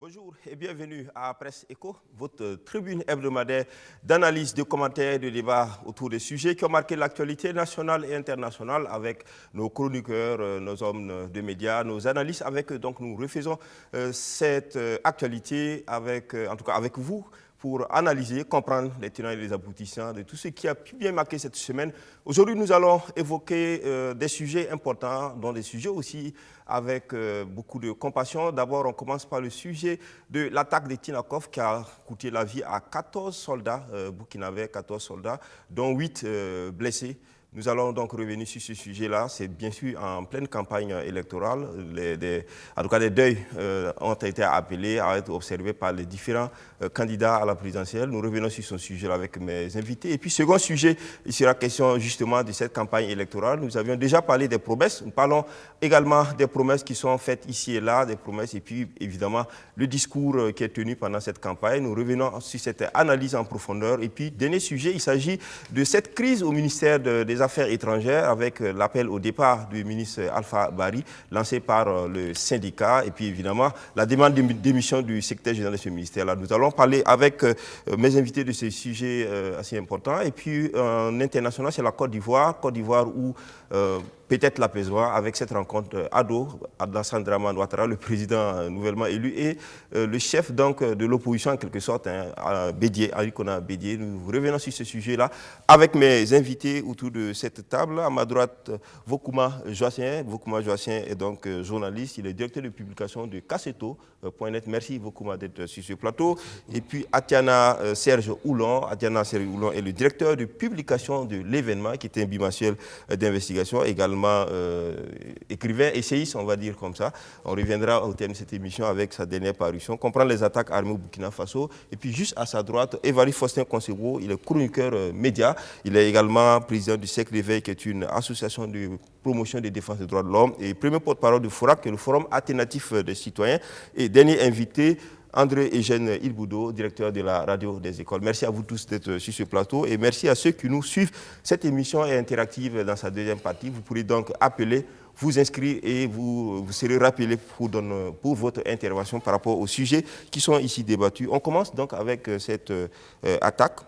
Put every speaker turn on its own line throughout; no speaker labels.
Bonjour et bienvenue à Presse Éco, votre tribune hebdomadaire d'analyse, de commentaires et de débats autour des sujets qui ont marqué l'actualité nationale et internationale avec nos chroniqueurs, nos hommes de médias, nos analystes. Donc nous refaisons cette actualité avec vous pour analyser, comprendre les tenants et les aboutissants de tout ce qui a pu bien marquer cette semaine. Aujourd'hui, nous allons évoquer des sujets importants, dont des sujets aussi avec beaucoup de compassion. D'abord, on commence par le sujet de l'attaque de Tinakov qui a coûté la vie à 14 soldats burkinabés, 14 soldats, dont 8 blessés. Nous allons donc revenir sur ce sujet-là. C'est bien sûr en pleine campagne électorale. En tout cas, les deuils ont été appelés à être observés par les différents candidats à la présidentielle. Nous revenons sur ce sujet-là avec mes invités. Et puis, second sujet, il sera question justement de cette campagne électorale. Nous avions déjà parlé des promesses. Nous parlons également des promesses qui sont faites ici et là, des promesses et puis évidemment le discours qui est tenu pendant cette campagne. Nous revenons sur cette analyse en profondeur. Et puis, dernier sujet, il s'agit de cette crise au ministère des Affaires étrangères avec l'appel au départ du ministre Alpha Bari lancé par le syndicat et puis évidemment la demande de démission du secrétaire général de ce ministère-là. Nous allons parler avec mes invités de ces sujets assez importants. Et puis en international, c'est la Côte d'Ivoire où peut-être l'apaisement avec cette rencontre Alassane Dramane Ouattara, le président nouvellement élu, et le chef donc de l'opposition en quelque sorte, Bédié, Arikona Bédié. Nous revenons sur ce sujet-là avec mes invités autour de cette table. À ma droite, Vokuma Joacien. Vokuma Joacien est donc journaliste, il est directeur de publication de Kasseto.net. Merci Vokuma d'être sur ce plateau. Et puis Atiana Serge Oulon. Atiana Serge Oulon est le directeur de publication de l'événement, qui est un bimensuel d'investigation, également écrivain, essayiste, on va dire comme ça. On reviendra au terme de cette émission avec sa dernière parution, comprendre les attaques armées au Burkina Faso. Et puis juste à sa droite, Évariste Faustin Consebo, il est chroniqueur média. Il est également président du Cercle d'éveil, qui est une association de promotion des défenses des droits de l'homme, et premier porte-parole du FORAC, qui est le Forum alternatif des citoyens. Et dernier invité, André Eugène Ilboudo, directeur de la radio des écoles. Merci à vous tous d'être sur ce plateau et merci à ceux qui nous suivent. Cette émission est interactive dans sa deuxième partie. Vous pourrez donc appeler, vous inscrire et vous serez rappelé pour votre intervention par rapport aux sujets qui sont ici débattus. On commence donc avec cette attaque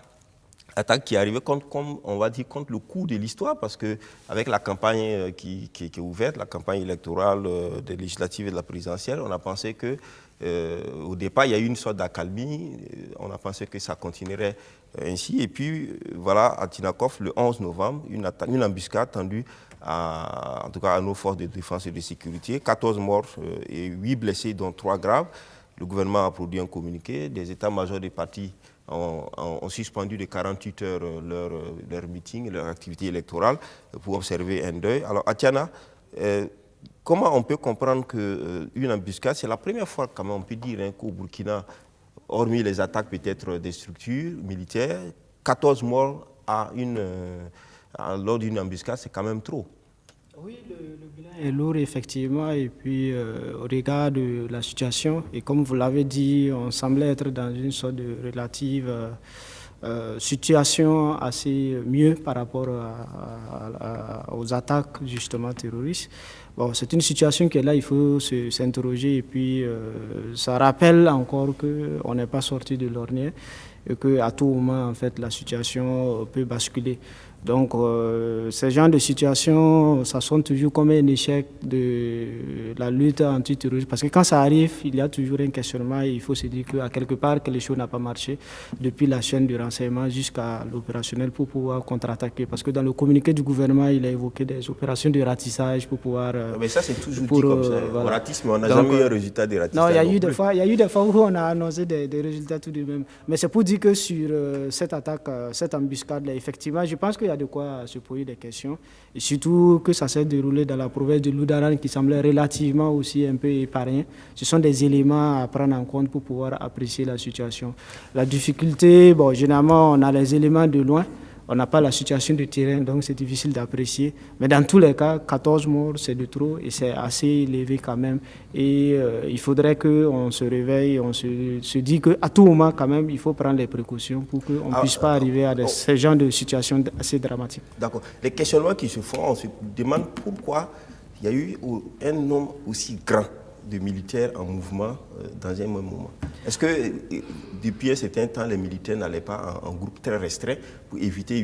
qui est arrivée contre le coup de l'histoire, parce qu'avec la campagne qui est ouverte, la campagne électorale des législatives et de la présidentielle, on a pensé que au départ, il y a eu une sorte d'accalmie. On a pensé que ça continuerait ainsi. Et puis, voilà, à Tinakov, le 11 novembre, une embuscade tendue en tout cas à nos forces de défense et de sécurité. 14 morts et 8 blessés, dont 3 graves. Le gouvernement a produit un communiqué. Des états-majors des partis ont suspendu de 48 heures leur meeting, leur activité électorale pour observer un deuil. Alors, Atiana, comment on peut comprendre qu'une embuscade, c'est la première fois, quand même, on peut dire, qu'au Burkina, hormis les attaques peut-être des structures militaires, 14 morts lors d'une embuscade, c'est quand même trop.
Oui, le bilan est lourd, effectivement, et puis au regard de la situation, et comme vous l'avez dit, on semblait être dans une sorte de relative situation assez mieux par rapport aux attaques justement terroristes. Bon, c'est une situation qui est là, il faut s'interroger, et puis ça rappelle encore qu'on n'est pas sorti de l'ornière et qu'à tout moment, en fait, la situation peut basculer. Donc, ces genres de situations, ça sonne toujours comme un échec de la lutte antiterroriste. Parce que quand ça arrive, il y a toujours un questionnement et il faut se dire qu'à quelque part, que les choses n'ont pas marché depuis la chaîne du renseignement jusqu'à l'opérationnel pour pouvoir contre-attaquer. Parce que dans le communiqué du gouvernement, il a évoqué des opérations de ratissage pour pouvoir...
mais ça, c'est toujours dit comme ça. Voilà. Ratisme, on n'a jamais eu un résultat de ratissage.
Non, il y a eu des fois où on a annoncé des résultats tout de même. Mais c'est pour dire que sur cette attaque, cette embuscade-là, effectivement, je pense qu'il y a de quoi se poser des questions, et surtout que ça s'est déroulé dans la province de Loudaran qui semblait relativement aussi un peu épargnée. Ce sont des éléments à prendre en compte pour pouvoir apprécier la situation. La difficulté, bon, généralement on a les éléments de loin, on n'a pas la situation de terrain, donc c'est difficile d'apprécier. Mais dans tous les cas, 14 morts, c'est de trop et c'est assez élevé quand même. Et il faudrait qu'on se réveille, on se dit qu'à tout moment, quand même, il faut prendre les précautions pour qu'on ne puisse pas arriver à ce genre de situation assez dramatique.
D'accord. Les questionnements qui se font, on se demande pourquoi il y a eu un nombre aussi grand de militaires en mouvement dans un même moment. Est-ce que depuis un certain temps, les militaires n'allaient pas en groupe très restreint pour éviter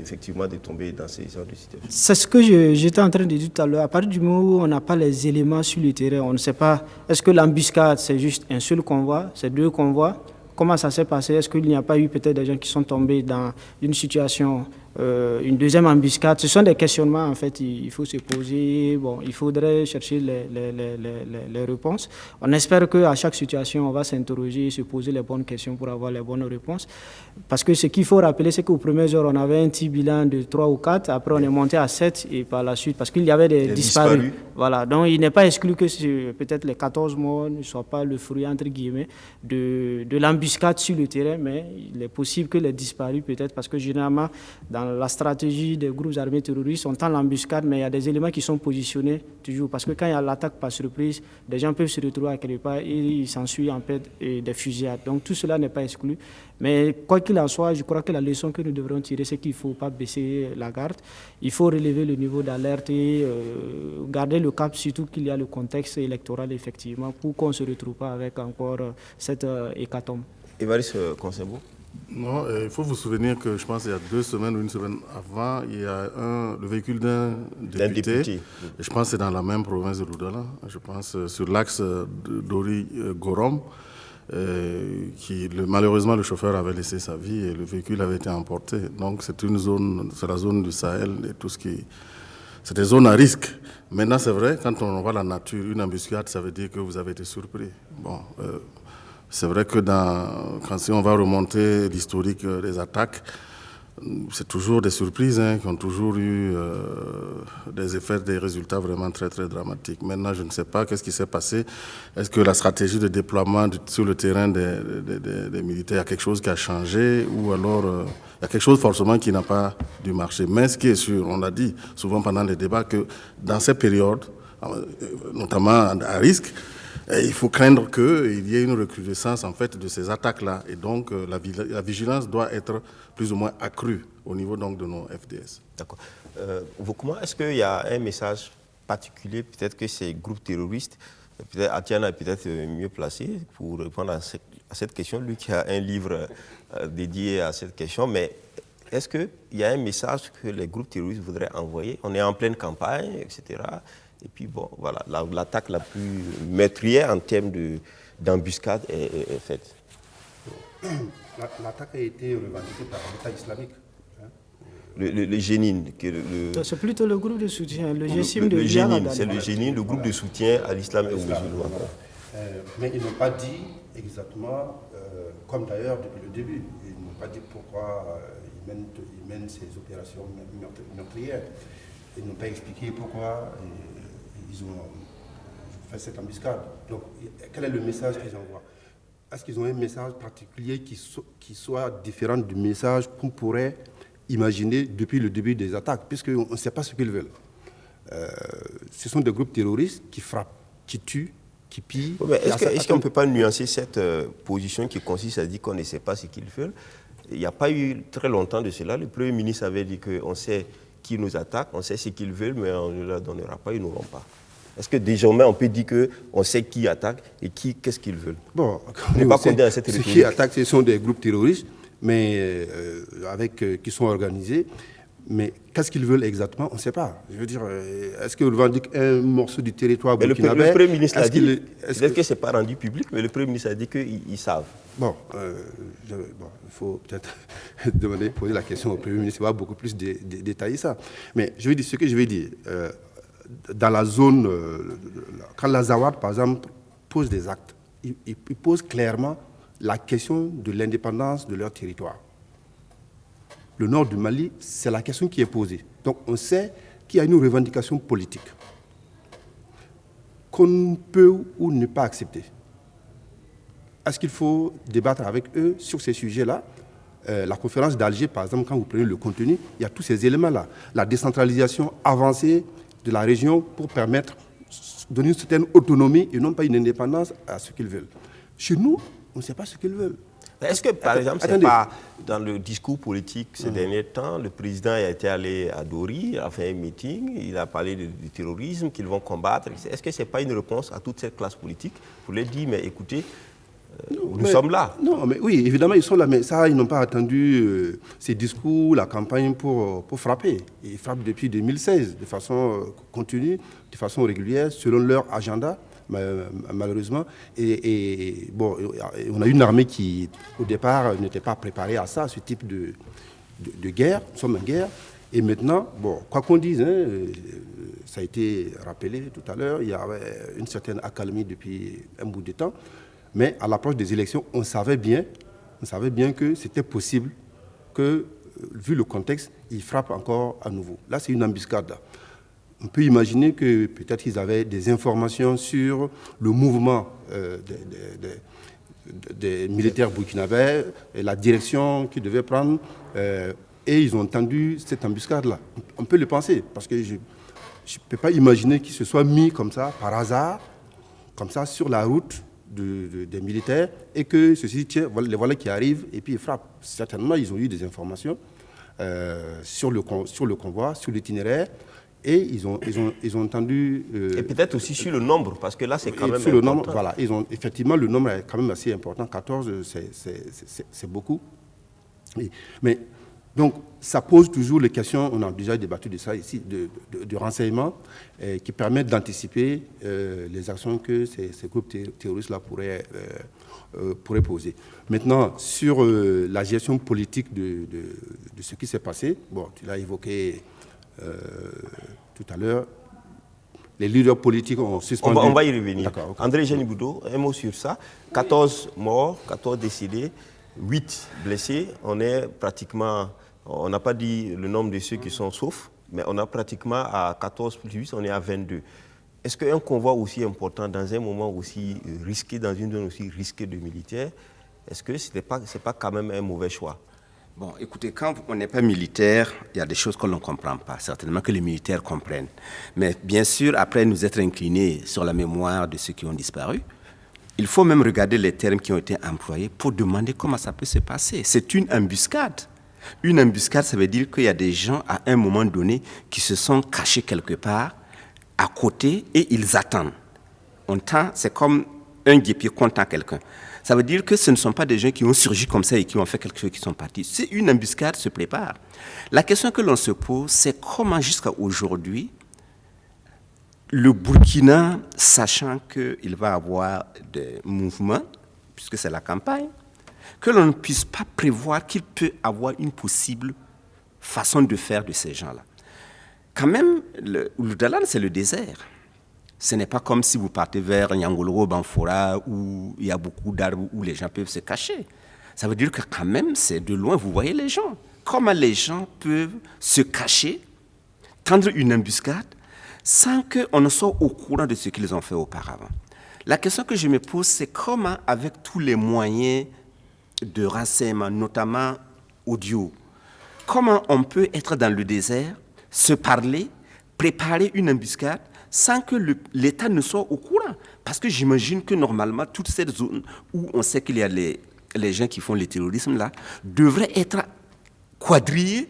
effectivement de tomber dans ces genres de situations?
C'est ce que j'étais en train de dire tout à l'heure. À partir du moment où on n'a pas les éléments sur le terrain, on ne sait pas, est-ce que l'embuscade, c'est juste un seul convoi, c'est 2 convois? Comment ça s'est passé? Est-ce qu'il n'y a pas eu peut-être des gens qui sont tombés dans une situation, une deuxième embuscade? Ce sont des questionnements, en fait, il faut se poser. Bon, il faudrait chercher les réponses. On espère qu'à chaque situation, on va s'interroger et se poser les bonnes questions pour avoir les bonnes réponses. Parce que ce qu'il faut rappeler, c'est qu'aux premières heures, on avait un petit bilan de 3 ou 4. Après, on est monté à 7 et par la suite, parce qu'il y avait des disparus. Voilà. Donc, il n'est pas exclu que peut-être les 14 morts ne soient pas le fruit, entre guillemets, de l'embuscade sur le terrain, mais il est possible que les disparus, peut-être, parce que généralement, dans la stratégie des groupes armés terroristes, on tend l'embuscade, mais il y a des éléments qui sont positionnés toujours, parce que quand il y a l'attaque par surprise, des gens peuvent se retrouver à quelque part et il s'ensuit en fait des fusillades. Donc tout cela n'est pas exclu. Mais quoi qu'il en soit, je crois que la leçon que nous devrons tirer, c'est qu'il ne faut pas baisser la garde. Il faut relever le niveau d'alerte et garder le cap, surtout qu'il y a le contexte électoral, effectivement, pour qu'on ne se retrouve pas avec encore cette hécatombe.
Évariste Konsebo.
Non, il faut vous souvenir que je pense qu'il y a 2 semaines ou 1 semaine avant, il y a le véhicule d'un député. Et je pense que c'est dans la même province de Loudala, je pense sur l'axe Dori-Gorom, qui malheureusement le chauffeur avait laissé sa vie et le véhicule avait été emporté. Donc c'est la zone du Sahel et tout ce qui... C'est des zones à risque. Maintenant c'est vrai, quand on voit la nature, une embuscade, ça veut dire que vous avez été surpris. Bon... c'est vrai que si on va remonter l'historique des attaques, c'est toujours des surprises qui ont toujours eu des effets, des résultats vraiment très très dramatiques. Maintenant, je ne sais pas qu'est-ce qui s'est passé. Est-ce que la stratégie de déploiement sur le terrain des militaires, il y a quelque chose qui a changé ou alors il y a quelque chose forcément qui n'a pas dû marcher. Mais ce qui est sûr, on l'a dit souvent pendant les débats, que dans ces périodes, notamment à risque, il faut craindre qu'il y ait une recrudescence en fait de ces attaques-là. Et donc la vigilance doit être plus ou moins accrue au niveau donc, de nos FDS.
D'accord. Comment est-ce qu'il y a un message particulier, peut-être que ces groupes terroristes, peut-être Atiana est peut-être mieux placé pour répondre à cette question, lui qui a un livre dédié à cette question, mais est-ce qu'il y a un message que les groupes terroristes voudraient envoyer? On est en pleine campagne, etc. Et puis bon, voilà, l'attaque la plus meurtrière en termes d'embuscade est faite.
L'attaque a été revendiquée par l'État islamique.
Le Génine.
C'est plutôt le groupe de soutien, le GSIM de
Génine, c'est le Génine, le groupe de soutien à l'islam et aux musulmans.
Mais ils n'ont pas dit exactement, comme d'ailleurs depuis le début, ils n'ont pas dit pourquoi ils mènent ces opérations meurtrières. Ils n'ont pas expliqué pourquoi ils ont fait cette embuscade. Donc, quel est le message qu'ils envoient? Est-ce qu'ils ont un message particulier qui soit différent du message qu'on pourrait imaginer depuis le début des attaques, puisqu'on ne sait pas ce qu'ils veulent? Ce sont des groupes terroristes qui frappent, qui tuent, qui pillent.
Oui, est-ce qu'on ne peut pas nuancer cette position qui consiste à dire qu'on ne sait pas ce qu'ils veulent? Il n'y a pas eu très longtemps de cela. Le Premier ministre avait dit qu'on sait qui nous attaque, on sait ce qu'ils veulent, mais on ne leur donnera pas, ils n'auront pas. Est-ce que désormais on peut dire qu'on sait qui attaque et qu'est-ce qu'ils veulent?
Bon,
ceux
qui attaquent, ce sont des groupes terroristes, mais qui sont organisés. Mais qu'est-ce qu'ils veulent exactement? On ne sait pas. Je veux dire, est-ce qu'ils revendiquent un morceau du territoire burkinabé?
Le Premier ministre l'a dit. Peut-être que ce n'est pas rendu public, mais le Premier ministre a dit qu'ils savent.
Bon, il faut peut-être poser la question au Premier ministre, il va beaucoup plus détailler ça. Mais je vais dire ce que je vais dire. Dans la zone, quand l'Azawad, par exemple, pose des actes, il pose clairement la question de l'indépendance de leur territoire. Le nord du Mali, c'est la question qui est posée. Donc on sait qu'il y a une revendication politique qu'on peut ou ne pas accepter. Est-ce qu'il faut débattre avec eux sur ces sujets-là? La conférence d'Alger, par exemple, quand vous prenez le contenu, il y a tous ces éléments-là. La décentralisation avancée de la région pour permettre de donner une certaine autonomie et non pas une indépendance à ce qu'ils veulent. Chez nous, on ne sait pas ce qu'ils veulent.
Est-ce que, par exemple, c'est pas dans le discours politique ces derniers temps, le président a été allé à Dori, a fait un meeting, il a parlé du terrorisme qu'ils vont combattre. Est-ce que ce n'est pas une réponse à toute cette classe politique pour leur dire, mais écoutez, nous sommes là?
Non, mais oui, évidemment, ils sont là, mais ça, ils n'ont pas attendu ces discours, la campagne pour frapper. Ils frappent depuis 2016, de façon continue, de façon régulière, selon leur agenda. Malheureusement. Et bon, on a une armée qui, au départ, n'était pas préparée à ça, ce type de guerre. Nous sommes en guerre. Et maintenant, bon, quoi qu'on dise, hein, ça a été rappelé tout à l'heure, il y avait une certaine accalmie depuis un bout de temps. Mais à l'approche des élections, on savait bien que c'était possible que, vu le contexte, ils frappent encore à nouveau. Là, c'est une embuscade. On peut imaginer que peut-être qu'ils avaient des informations sur le mouvement des militaires burkinabés et la direction qu'ils devaient prendre. Et ils ont entendu cette embuscade-là. On peut le penser, parce que je ne peux pas imaginer qu'ils se soient mis comme ça, par hasard, comme ça, sur la route des militaires, et que ceci, tiens, les voilà qui arrivent, et puis ils frappent. Certainement, ils ont eu des informations sur le convoi, sur l'itinéraire. Et ils ont entendu...
et peut-être aussi sur le nombre, parce que là, c'est quand même
sur
important.
Le nombre, voilà, effectivement, le nombre est quand même assez important. 14, c'est beaucoup. Mais, donc, ça pose toujours les questions, on a déjà débattu de ça ici, de renseignement, qui permettent d'anticiper les actions que ces groupes terroristes-là pourraient poser. Maintenant, sur la gestion politique de ce qui s'est passé, bon, tu l'as évoqué... tout à l'heure, les leaders politiques ont suspendu...
On va y revenir.
Okay.
André Géniboudot, un mot sur ça. 14 morts, 14 décédés, 8 blessés. On n'a pas dit le nombre de ceux qui sont saufs, mais on a pratiquement à 14 plus 8, on est à 22. Est-ce qu'un convoi aussi important, dans un moment aussi risqué, dans une zone aussi risquée de militaires, est-ce que ce n'est pas quand même un mauvais choix?
Bon, écoutez, quand on n'est pas militaire, il y a des choses que l'on ne comprend pas. Certainement que les militaires comprennent. Mais bien sûr, après nous être inclinés sur la mémoire de ceux qui ont disparu, il faut même regarder les termes qui ont été employés pour demander comment ça peut se passer. C'est une embuscade. Une embuscade, ça veut dire qu'il y a des gens, à un moment donné, qui se sont cachés quelque part, à côté, et ils attendent. C'est comme un guépier qu'on tend quelqu'un. Ça veut dire que ce ne sont pas des gens qui ont surgi comme ça et qui ont fait quelque chose qui sont partis. C'est une embuscade se prépare. La question que l'on se pose, c'est comment jusqu'à aujourd'hui, le Burkina, sachant qu'il va avoir des mouvements, puisque c'est la campagne, que l'on ne puisse pas prévoir qu'il peut avoir une possible façon de faire de ces gens-là. Quand même, l'Oudalan, c'est le désert. Ce n'est pas comme si vous partez vers Nyangolo, Banfora, où il y a beaucoup d'arbres, où les gens peuvent se cacher. Ça veut dire que quand même, c'est de loin, vous voyez les gens. Comment les gens peuvent se cacher, tendre une embuscade, sans qu'on ne soit au courant de ce qu'ils ont fait auparavant. La question que je me pose, c'est comment, avec tous les moyens de renseignement, notamment audio, comment on peut être dans le désert, se parler, préparer une embuscade, sans que l'État ne soit au courant. Parce que j'imagine que normalement, toute cette zone où on sait qu'il y a les gens qui font le terrorisme là, devrait être quadrillée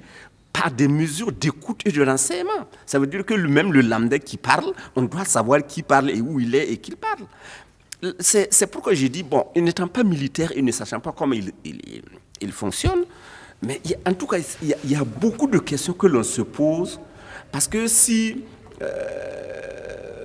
par des mesures d'écoute et de renseignement. Ça veut dire que même le lambda qui parle, on doit savoir qui parle et où il est et qui parle. C'est pourquoi j'ai dit, bon, n'étant pas militaire et ne sachant pas comment il fonctionne, mais en tout cas, il y a beaucoup de questions que l'on se pose, parce que si...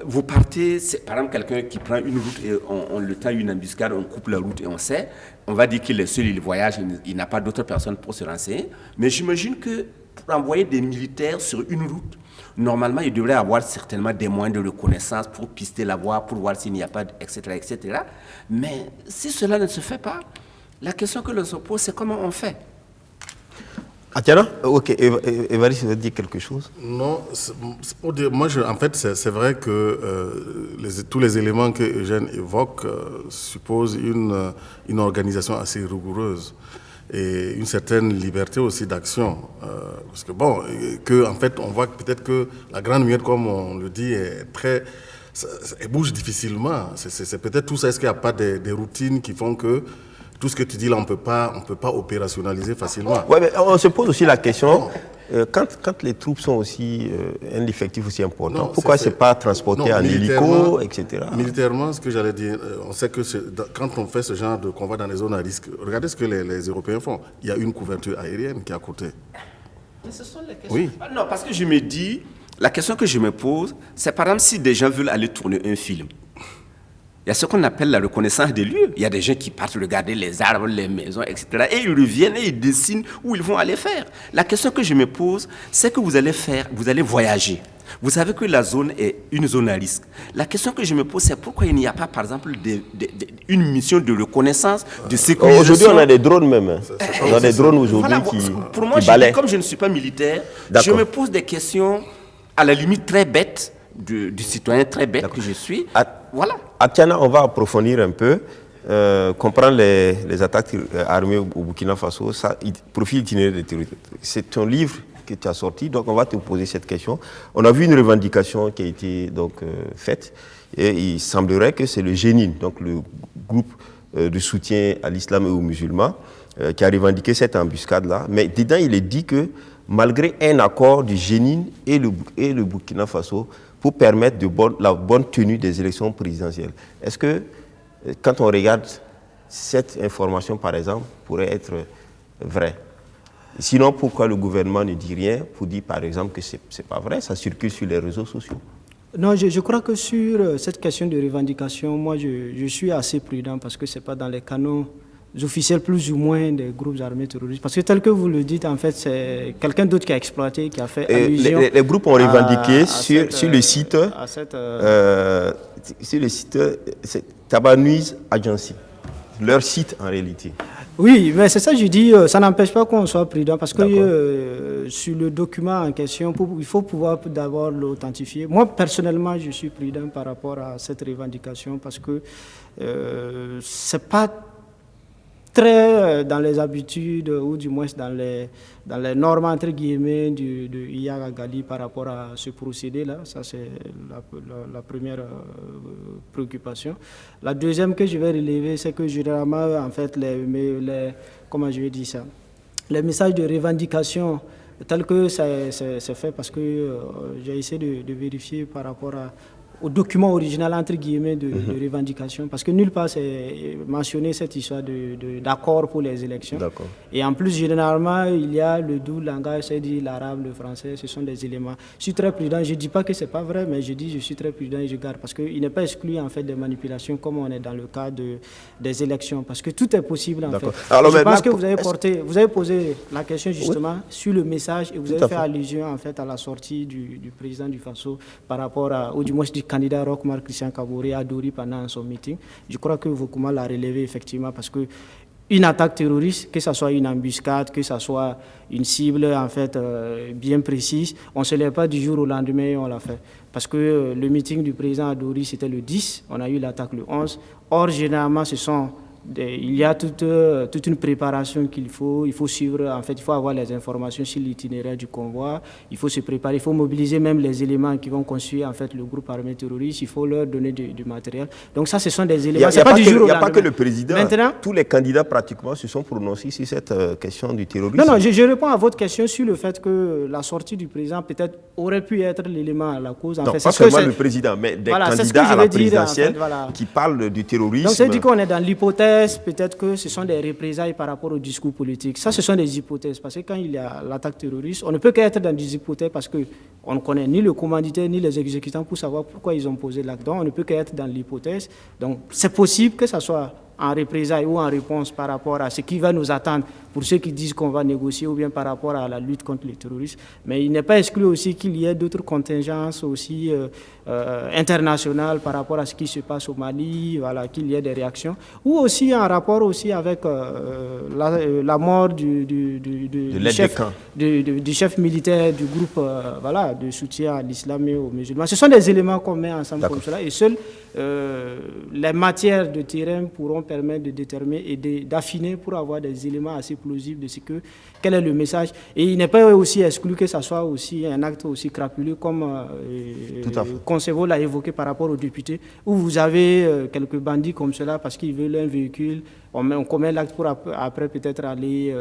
vous partez, par exemple, quelqu'un qui prend une route et on le tend une embuscade, on coupe la route et on sait, on va dire qu'il est seul, il voyage, il n'a pas d'autres personnes pour se renseigner. Mais j'imagine que pour envoyer des militaires sur une route, normalement, il devrait avoir certainement des moyens de reconnaissance pour pister la voie, pour voir s'il n'y a pas, etc., etc. Mais si cela ne se fait pas, la question que l'on se pose, c'est comment on fait.
Atiana, ok, Évariste veut dire quelque chose?
Non, c'est pour dire, moi, en fait, c'est vrai que tous les éléments que Eugène évoque supposent une organisation assez rigoureuse et une certaine liberté aussi d'action. Parce que bon, en fait, on voit peut-être que la grande muette, comme on le dit, elle bouge difficilement. C'est peut-être tout ça. Est-ce qu'il n'y a pas des routines qui font que tout ce que tu dis là, on peut pas opérationnaliser facilement.
Ouais, mais on se pose aussi la question, quand les troupes sont aussi un effectif aussi important, pourquoi c'est pas transporté en hélico, etc.
Militairement, ce que j'allais dire, on sait que quand on fait ce genre de combat dans les zones à risque, regardez ce que les Européens font. Il y a une couverture aérienne qui est à côté.
Mais ce sont les questions. Oui. Non, parce que je me dis, la question que je me pose, c'est par exemple si des gens veulent aller tourner un film. Il y a ce qu'on appelle la reconnaissance des lieux. Il y a des gens qui partent regarder les arbres, les maisons, etc. Et ils reviennent et ils dessinent où ils vont aller faire. La question que je me pose, c'est que vous allez voyager. Vous savez que la zone est une zone à risque. La question que je me pose, c'est pourquoi il n'y a pas, par exemple, une mission de reconnaissance, de sécurisation.
Aujourd'hui, on a des drones même. On a des drones aujourd'hui
pour moi, comme je ne suis pas militaire, je me pose des questions, à la limite très bêtes, du citoyen très bête que je suis. Voilà.
À Tiana, on va approfondir un peu, comprendre les attaques armées au Burkina Faso, profil itinéraire des terroristes. C'est ton livre que tu as sorti, donc on va te poser cette question. On a vu une revendication qui a été donc, faite, et il semblerait que c'est le Génine, donc le groupe de soutien à l'islam et aux musulmans, qui a revendiqué cette embuscade-là. Mais dedans, il est dit que malgré un accord du Génine et le Burkina Faso, pour permettre la bonne tenue des élections présidentielles. Est-ce que, quand on regarde cette information, par exemple, pourrait être vraie? Sinon, pourquoi le gouvernement ne dit rien pour dire, par exemple, que ce n'est pas vrai? Ça circule sur les réseaux sociaux.
Non, je crois que sur cette question de revendication, moi, je suis assez prudent parce que ce n'est pas dans les canaux officiels plus ou moins des groupes armés terroristes. Parce que tel que vous le dites, en fait, c'est quelqu'un d'autre qui a exploité, qui a fait allusion.
Les groupes ont revendiqué sur le site, sur le site Taba News Agency, leur site en réalité.
Oui, mais c'est ça que je dis, ça n'empêche pas qu'on soit prudent parce que sur le document en question, il faut pouvoir d'abord l'authentifier. Moi, personnellement, je suis prudent par rapport à cette revendication parce que c'est pas très dans les habitudes ou du moins dans les normes entre guillemets de Iyad Gali par rapport à ce procédé-là. Ça, c'est la première préoccupation. La deuxième que je vais relever, c'est que généralement, en fait, comment je vais dire ça, les messages de revendication tels que c'est fait parce que j'ai essayé de vérifier par rapport au document original, entre guillemets, de revendication, parce que nulle part c'est mentionné cette histoire d'accord pour les élections. Et en plus, généralement, il y a le doux langage, c'est-à-dire l'arabe, le français, ce sont des éléments. Je suis très prudent, je ne dis pas que ce n'est pas vrai, mais je dis je suis très prudent et je garde, parce qu'il n'est pas exclu en fait des manipulations comme on est dans le cas des élections, parce que tout est possible en fait. Alors, je pense que vous avez posé la question justement sur le message et vous avez fait allusion en fait à la sortie du président du Faso par rapport ou du moins du candidat Roch-Marc Christian Kaboré à Dori pendant son meeting. Je crois que Vokuma l'a relevé effectivement parce que une attaque terroriste, que ce soit une embuscade, que ce soit une cible en fait bien précise, on ne se lève pas du jour au lendemain et on l'a fait. Parce que le meeting du président à Dori c'était le 10, on a eu l'attaque le 11. Or, généralement, il y a toute une préparation qu'il faut. Il faut suivre, en fait, il faut avoir les informations sur l'itinéraire du convoi. Il faut se préparer, il faut mobiliser même les éléments qui vont construire en fait le groupe armé terroriste. Il faut leur donner du matériel. Donc ça, ce sont des éléments.
Il n'y a pas que le président. Maintenant, tous les candidats pratiquement se sont prononcés sur cette question du terrorisme.
Non, je réponds à votre question sur le fait que la sortie du président peut-être aurait pu être l'élément à la cause. En fait,
pas seulement le président, mais des candidats à la présidentielle qui parlent du terrorisme.
Donc c'est dit qu'on est dans l'hypothèse. Peut-être que ce sont des représailles par rapport au discours politique. Ça, ce sont des hypothèses. Parce que quand il y a l'attaque terroriste, on ne peut qu'être dans des hypothèses parce qu'on ne connaît ni le commanditaire ni les exécutants pour savoir pourquoi ils ont posé l'acte. Donc, on ne peut qu'être dans l'hypothèse. Donc, c'est possible que ça soit en représailles ou en réponse par rapport à ce qui va nous attendre pour ceux qui disent qu'on va négocier ou bien par rapport à la lutte contre les terroristes. Mais il n'est pas exclu aussi qu'il y ait d'autres contingences aussi internationales par rapport à ce qui se passe au Mali, voilà, qu'il y ait des réactions. Ou aussi en rapport aussi avec la mort du chef militaire du groupe de soutien à l'islam et aux musulmans. Ce sont des éléments qu'on met ensemble comme cela et seules les matières de terrain pourront permettre de déterminer et d'affiner pour avoir des éléments assez plausibles de ce que, quel est le message. Et il n'est pas aussi exclu que ça soit aussi un acte aussi crapuleux comme Concevo l'a évoqué par rapport aux députés, où vous avez quelques bandits comme cela parce qu'ils veulent un véhicule, on commet l'acte pour après peut-être aller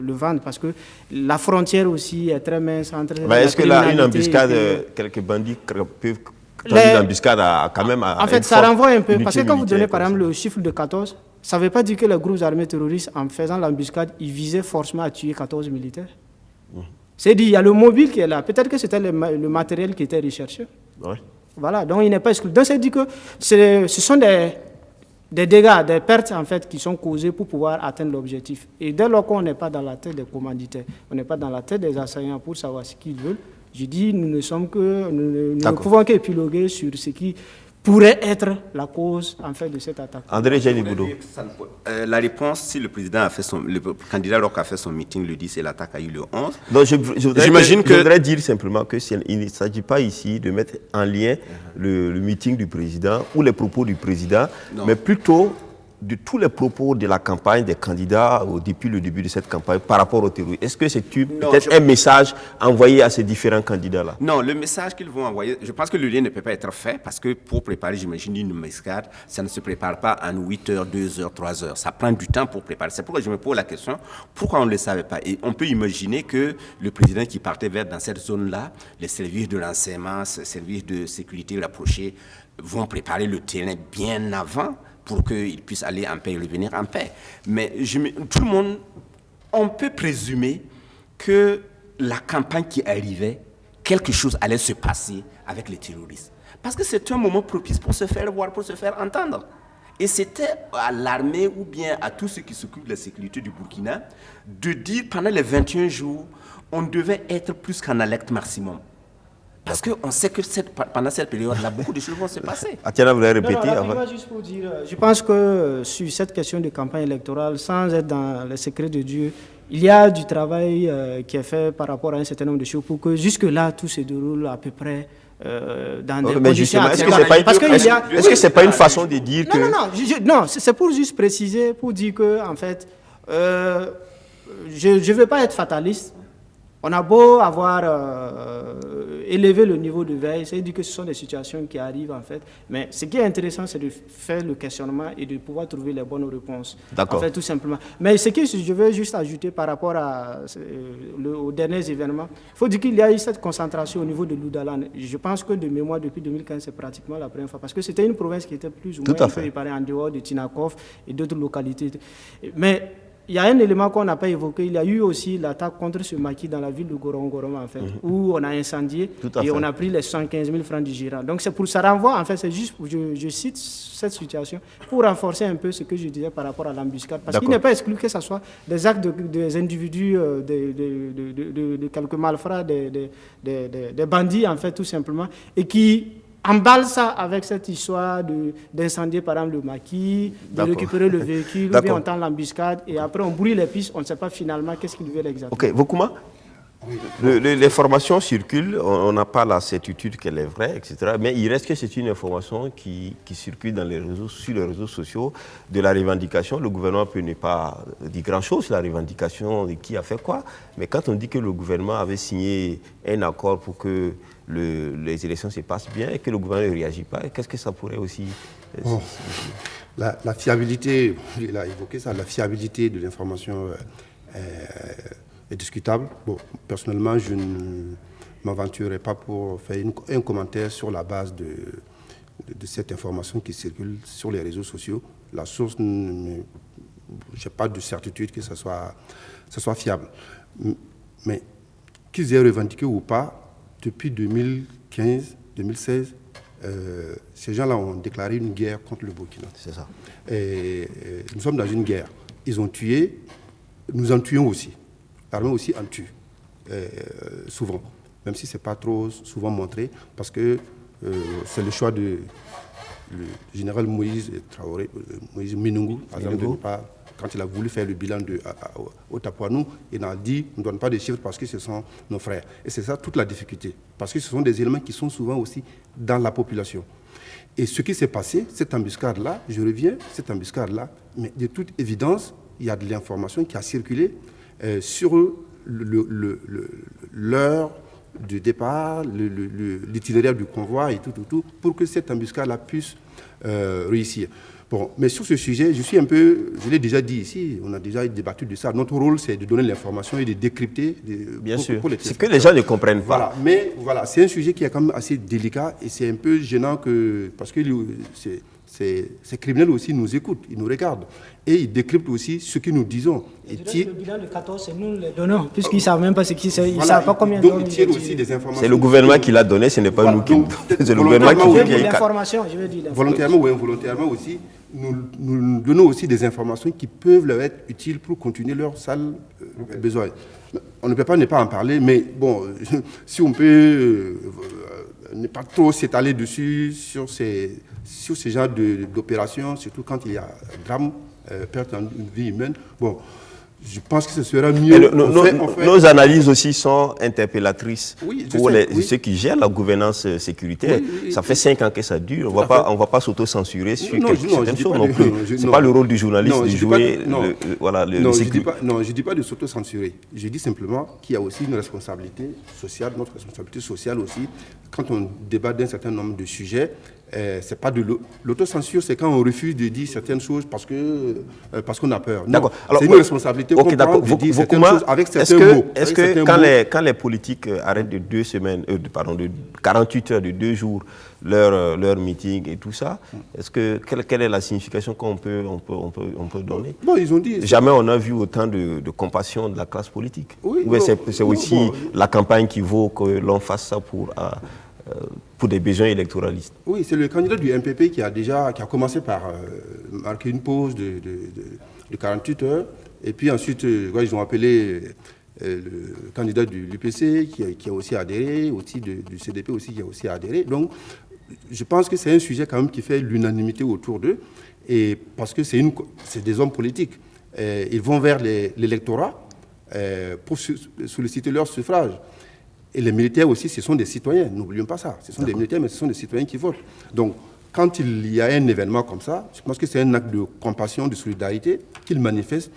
le vendre, parce que la frontière aussi est très mince entre...
Mais est-ce que là, une embuscade, quelques bandits peuvent... Une embuscade quand même...
En fait, ça renvoie un peu, parce que quand vous donnez par exemple le chiffre de 14, ça ne veut pas dire que les groupes armés terroristes, en faisant l'embuscade, ils visaient forcément à tuer 14 militaires. C'est dit, il y a le mobile qui est là. Peut-être que c'était le matériel qui était recherché.
Ouais.
Voilà, donc il n'est pas exclu. Donc c'est dit que ce sont des dégâts, des pertes en fait qui sont causées pour pouvoir atteindre l'objectif. Et dès lors qu'on n'est pas dans la tête des commanditaires, on n'est pas dans la tête des assaillants pour savoir ce qu'ils veulent, je dis, nous ne pouvons qu'épiloguer sur ce qui pourrait être la cause en fait de cette attaque.
André Géniboudou.
La réponse, si le président a fait le candidat Roch a fait son meeting le 10 et l'attaque a eu le 11.
Donc je voudrais dire simplement qu'il ne s'agit pas ici de mettre en lien le meeting du président ou les propos du président, mais plutôt de tous les propos de la campagne des candidats depuis le début de cette campagne par rapport au terrorisme. Est-ce que c'est peut-être un message envoyé à ces différents candidats-là?
Non, le message qu'ils vont envoyer, je pense que le lien ne peut pas être fait parce que pour préparer, j'imagine, une embuscade, ça ne se prépare pas en 8 heures, 2 heures, 3 heures. Ça prend du temps pour préparer. C'est pourquoi je me pose la question, pourquoi on ne le savait pas? Et on peut imaginer que le président qui partait dans cette zone-là, les services de renseignement, les services de sécurité rapprochés vont préparer le terrain bien avant pour qu'ils puissent aller en paix et revenir en paix. Mais tout le monde, on peut présumer que la campagne qui arrivait, quelque chose allait se passer avec les terroristes. Parce que c'est un moment propice pour se faire voir, pour se faire entendre. Et c'était à l'armée ou bien à tous ceux qui s'occupent de la sécurité du Burkina de dire pendant les 21 jours, on devait être plus qu'en alerte maximum. Parce qu'on sait que pendant cette période-là, beaucoup de choses vont se passer.
Atiana, vous l'avez répété
avant. Juste pour dire, je pense que sur cette question de campagne électorale, sans être dans le secret de Dieu, il y a du travail qui est fait par rapport à un certain nombre de choses pour que jusque-là, tout se déroule à peu près dans des conditions...
Est-ce que ce n'est pas une façon de dire que...
Non, c'est pour juste préciser, pour dire que, en fait, je ne veux pas être fataliste. On a beau avoir élevé le niveau de veille, c'est-à-dire que ce sont des situations qui arrivent en fait, mais ce qui est intéressant, c'est de faire le questionnement et de pouvoir trouver les bonnes réponses.
D'accord.
En fait, tout simplement. Mais ce que je veux juste ajouter par rapport aux derniers événements, il faut dire qu'il y a eu cette concentration au niveau de l'Oudalan. Je pense que de mémoire, depuis 2015, c'est pratiquement la première fois, parce que c'était une province qui était plus ou moins préparée en dehors de Tinakov et d'autres localités. Mais il y a un élément qu'on n'a pas évoqué. Il y a eu aussi l'attaque contre ce maquis dans la ville de Gorongoroma, en fait, où on a incendié et on a pris les 115 000 francs du gérant. Donc c'est pour ça renvoie, en fait, c'est juste, je cite cette situation pour renforcer un peu ce que je disais par rapport à l'embuscade. Parce qu'il n'est pas exclu que ce soit des actes des individus, de quelques malfrats, des bandits, en fait, tout simplement, et qui emballe ça avec cette histoire d'incendier par exemple le maquis, de récupérer le véhicule, ou bien on tend l'embuscade et après on brouille les pistes, on ne sait pas finalement qu'est-ce qu'ils veulent exactement.
Ok, Vokouma, les formations circulent, on n'a pas la certitude qu'elle est vraie, etc. Mais il reste que c'est une information qui circule sur les réseaux sociaux de la revendication. Le gouvernement peut ne pas dire grand-chose sur la revendication de qui a fait quoi. Mais quand on dit que le gouvernement avait signé un accord pour que les élections se passent bien et que le gouvernement ne réagit pas, qu'est-ce que ça pourrait aussi...
La fiabilité, il a évoqué ça, la fiabilité de l'information est discutable. Bon, personnellement, je ne m'aventurerai pas pour faire un commentaire sur la base de cette information qui circule sur les réseaux sociaux. La source, je n'ai pas de certitude que ce soit fiable. Mais qu'ils aient revendiqué ou pas, depuis 2015, 2016, ces gens-là ont déclaré une guerre contre le Burkina.
C'est ça.
Et nous sommes dans une guerre. Ils ont tué, nous en tuons aussi. L'armée aussi en tue, souvent. Même si ce n'est pas trop souvent montré, parce que c'est le choix du général Moïse Traoré, Moïse Minungu, par exemple, de ne pas... Quand il a voulu faire le bilan au Tapuanou, il a dit « on ne donne pas de chiffres parce que ce sont nos frères ». Et c'est ça toute la difficulté, parce que ce sont des éléments qui sont souvent aussi dans la population. Et ce qui s'est passé, cette embuscade-là, je reviens, cette embuscade-là, mais de toute évidence, il y a de l'information qui a circulé sur l'heure du départ, l'itinéraire du convoi et tout, pour que cette embuscade-là puisse réussir. Bon, mais sur ce sujet, je l'ai déjà dit ici, on a déjà débattu de ça. Notre rôle, c'est de donner l'information et de décrypter.
Bien sûr, c'est que les gens ne comprennent pas.
Voilà, mais voilà, c'est un sujet qui est quand même assez délicat et c'est un peu gênant parce que ces criminels aussi nous écoutent, ils nous regardent et ils décryptent aussi ce que nous disons.
Le bilan de 14, c'est nous les donnons, puisqu'ils ne savent même pas ce qu'ils savent, ils ne savent pas combien
donc, ils tirent aussi des informations.
C'est le gouvernement qui l'a donné, ce n'est pas nous qui. C'est le gouvernement qui
veut dire l'information.
Volontairement ou involontairement aussi, nous donnons aussi des informations qui peuvent leur être utiles pour continuer leur sale besoin. On ne peut pas ne pas en parler, mais bon, si on peut ne pas trop s'étaler dessus sur ces genres d'opérations, surtout quand il y a drame, perte de vie humaine. Bon, je pense que ce sera mieux.
Nos analyses aussi sont interpellatrices pour
sais.
Ceux qui gèrent la gouvernance sécuritaire. Ça fait 5 ans que ça dure. On ne va pas s'auto-censurer sur certaines choses non plus. Ce n'est pas le rôle du journaliste de jouer le sécurité.
Non, je ne dis pas de s'auto-censurer. Je dis simplement qu'il y a aussi une responsabilité sociale, notre responsabilité sociale aussi. Quand on débat d'un certain nombre de sujets, c'est pas de l'autocensure, c'est quand on refuse de dire certaines choses parce qu'on a peur. Non, c'est une responsabilité qu'on prend de dire certaines choses avec certains mots.
Est-ce que quand les politiques arrêtent de 48 heures, de 2 jours, leur meeting et tout ça, quelle est la signification qu'on peut donner?
Bon, ils ont dit...
Jamais on a vu autant de compassion de la classe politique. C'est aussi la campagne qui vaut que l'on fasse ça pour des besoins électoralistes.
Oui, c'est le candidat du MPP qui a commencé par marquer une pause de 48 heures. Et puis ensuite, ils ont appelé le candidat de l'UPC qui a aussi adhéré, aussi du CDP aussi qui a aussi adhéré. Donc, je pense que c'est un sujet quand même qui fait l'unanimité autour d'eux. Et parce que c'est des hommes politiques. Ils vont vers l'électorat pour solliciter leur suffrage. Et les militaires aussi, ce sont des citoyens, n'oublions pas ça. Ce sont des militaires, mais ce sont des citoyens qui votent. Donc, quand il y a un événement comme ça, je pense que c'est un acte de compassion, de solidarité qu'ils manifestent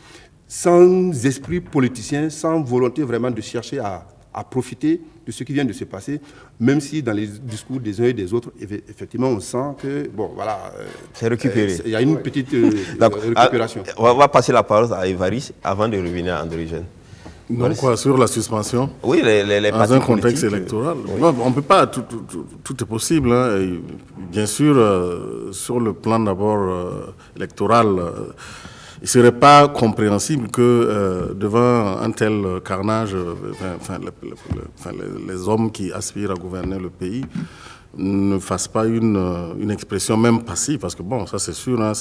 sans esprit politicien, sans volonté vraiment de chercher à profiter de ce qui vient de se passer, même si dans les discours des uns et des autres, effectivement, on sent que,
c'est récupéré.
Il y a une petite récupération.
On va passer la parole à Évariste avant de revenir à André Jeune.
Donc quoi, sur la suspension,
oui,
dans un contexte électoral, on ne peut pas, tout est possible. Hein, et bien sûr, sur le plan d'abord électoral, il ne serait pas compréhensible que devant un tel carnage, les hommes qui aspirent à gouverner le pays ne fassent pas une expression même passive, parce que bon, ça c'est sûr, hein,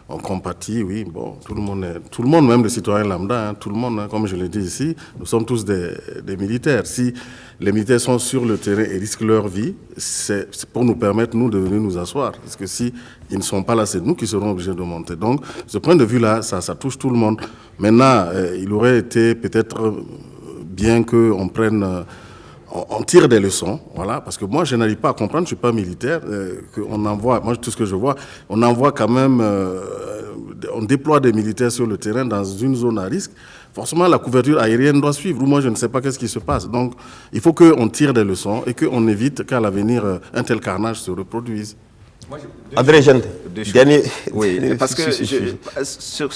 on compatit, oui, bon, tout le monde, même les citoyens lambda, hein, tout le monde, hein, comme je l'ai dit ici, nous sommes tous des militaires. Si les militaires sont sur le terrain et risquent leur vie, c'est pour nous permettre, nous, de venir nous asseoir, parce que si ils ne sont pas là, c'est nous qui serons obligés de monter. Donc, ce point de vue-là, ça touche tout le monde. Maintenant, il aurait été peut-être bien qu'on prenne... On tire des leçons, voilà, parce que moi, je n'arrive pas à comprendre, je ne suis pas militaire, qu'on envoie, moi, tout ce que je vois, on envoie quand même, on déploie des militaires sur le terrain dans une zone à risque. Forcément, la couverture aérienne doit suivre, ou moi, je ne sais pas qu'est-ce qui se passe. Donc, il faut qu'on tire des leçons et qu'on évite qu'à l'avenir, un tel carnage se reproduise.
André Jeune, dernier...
Oui, parce que sur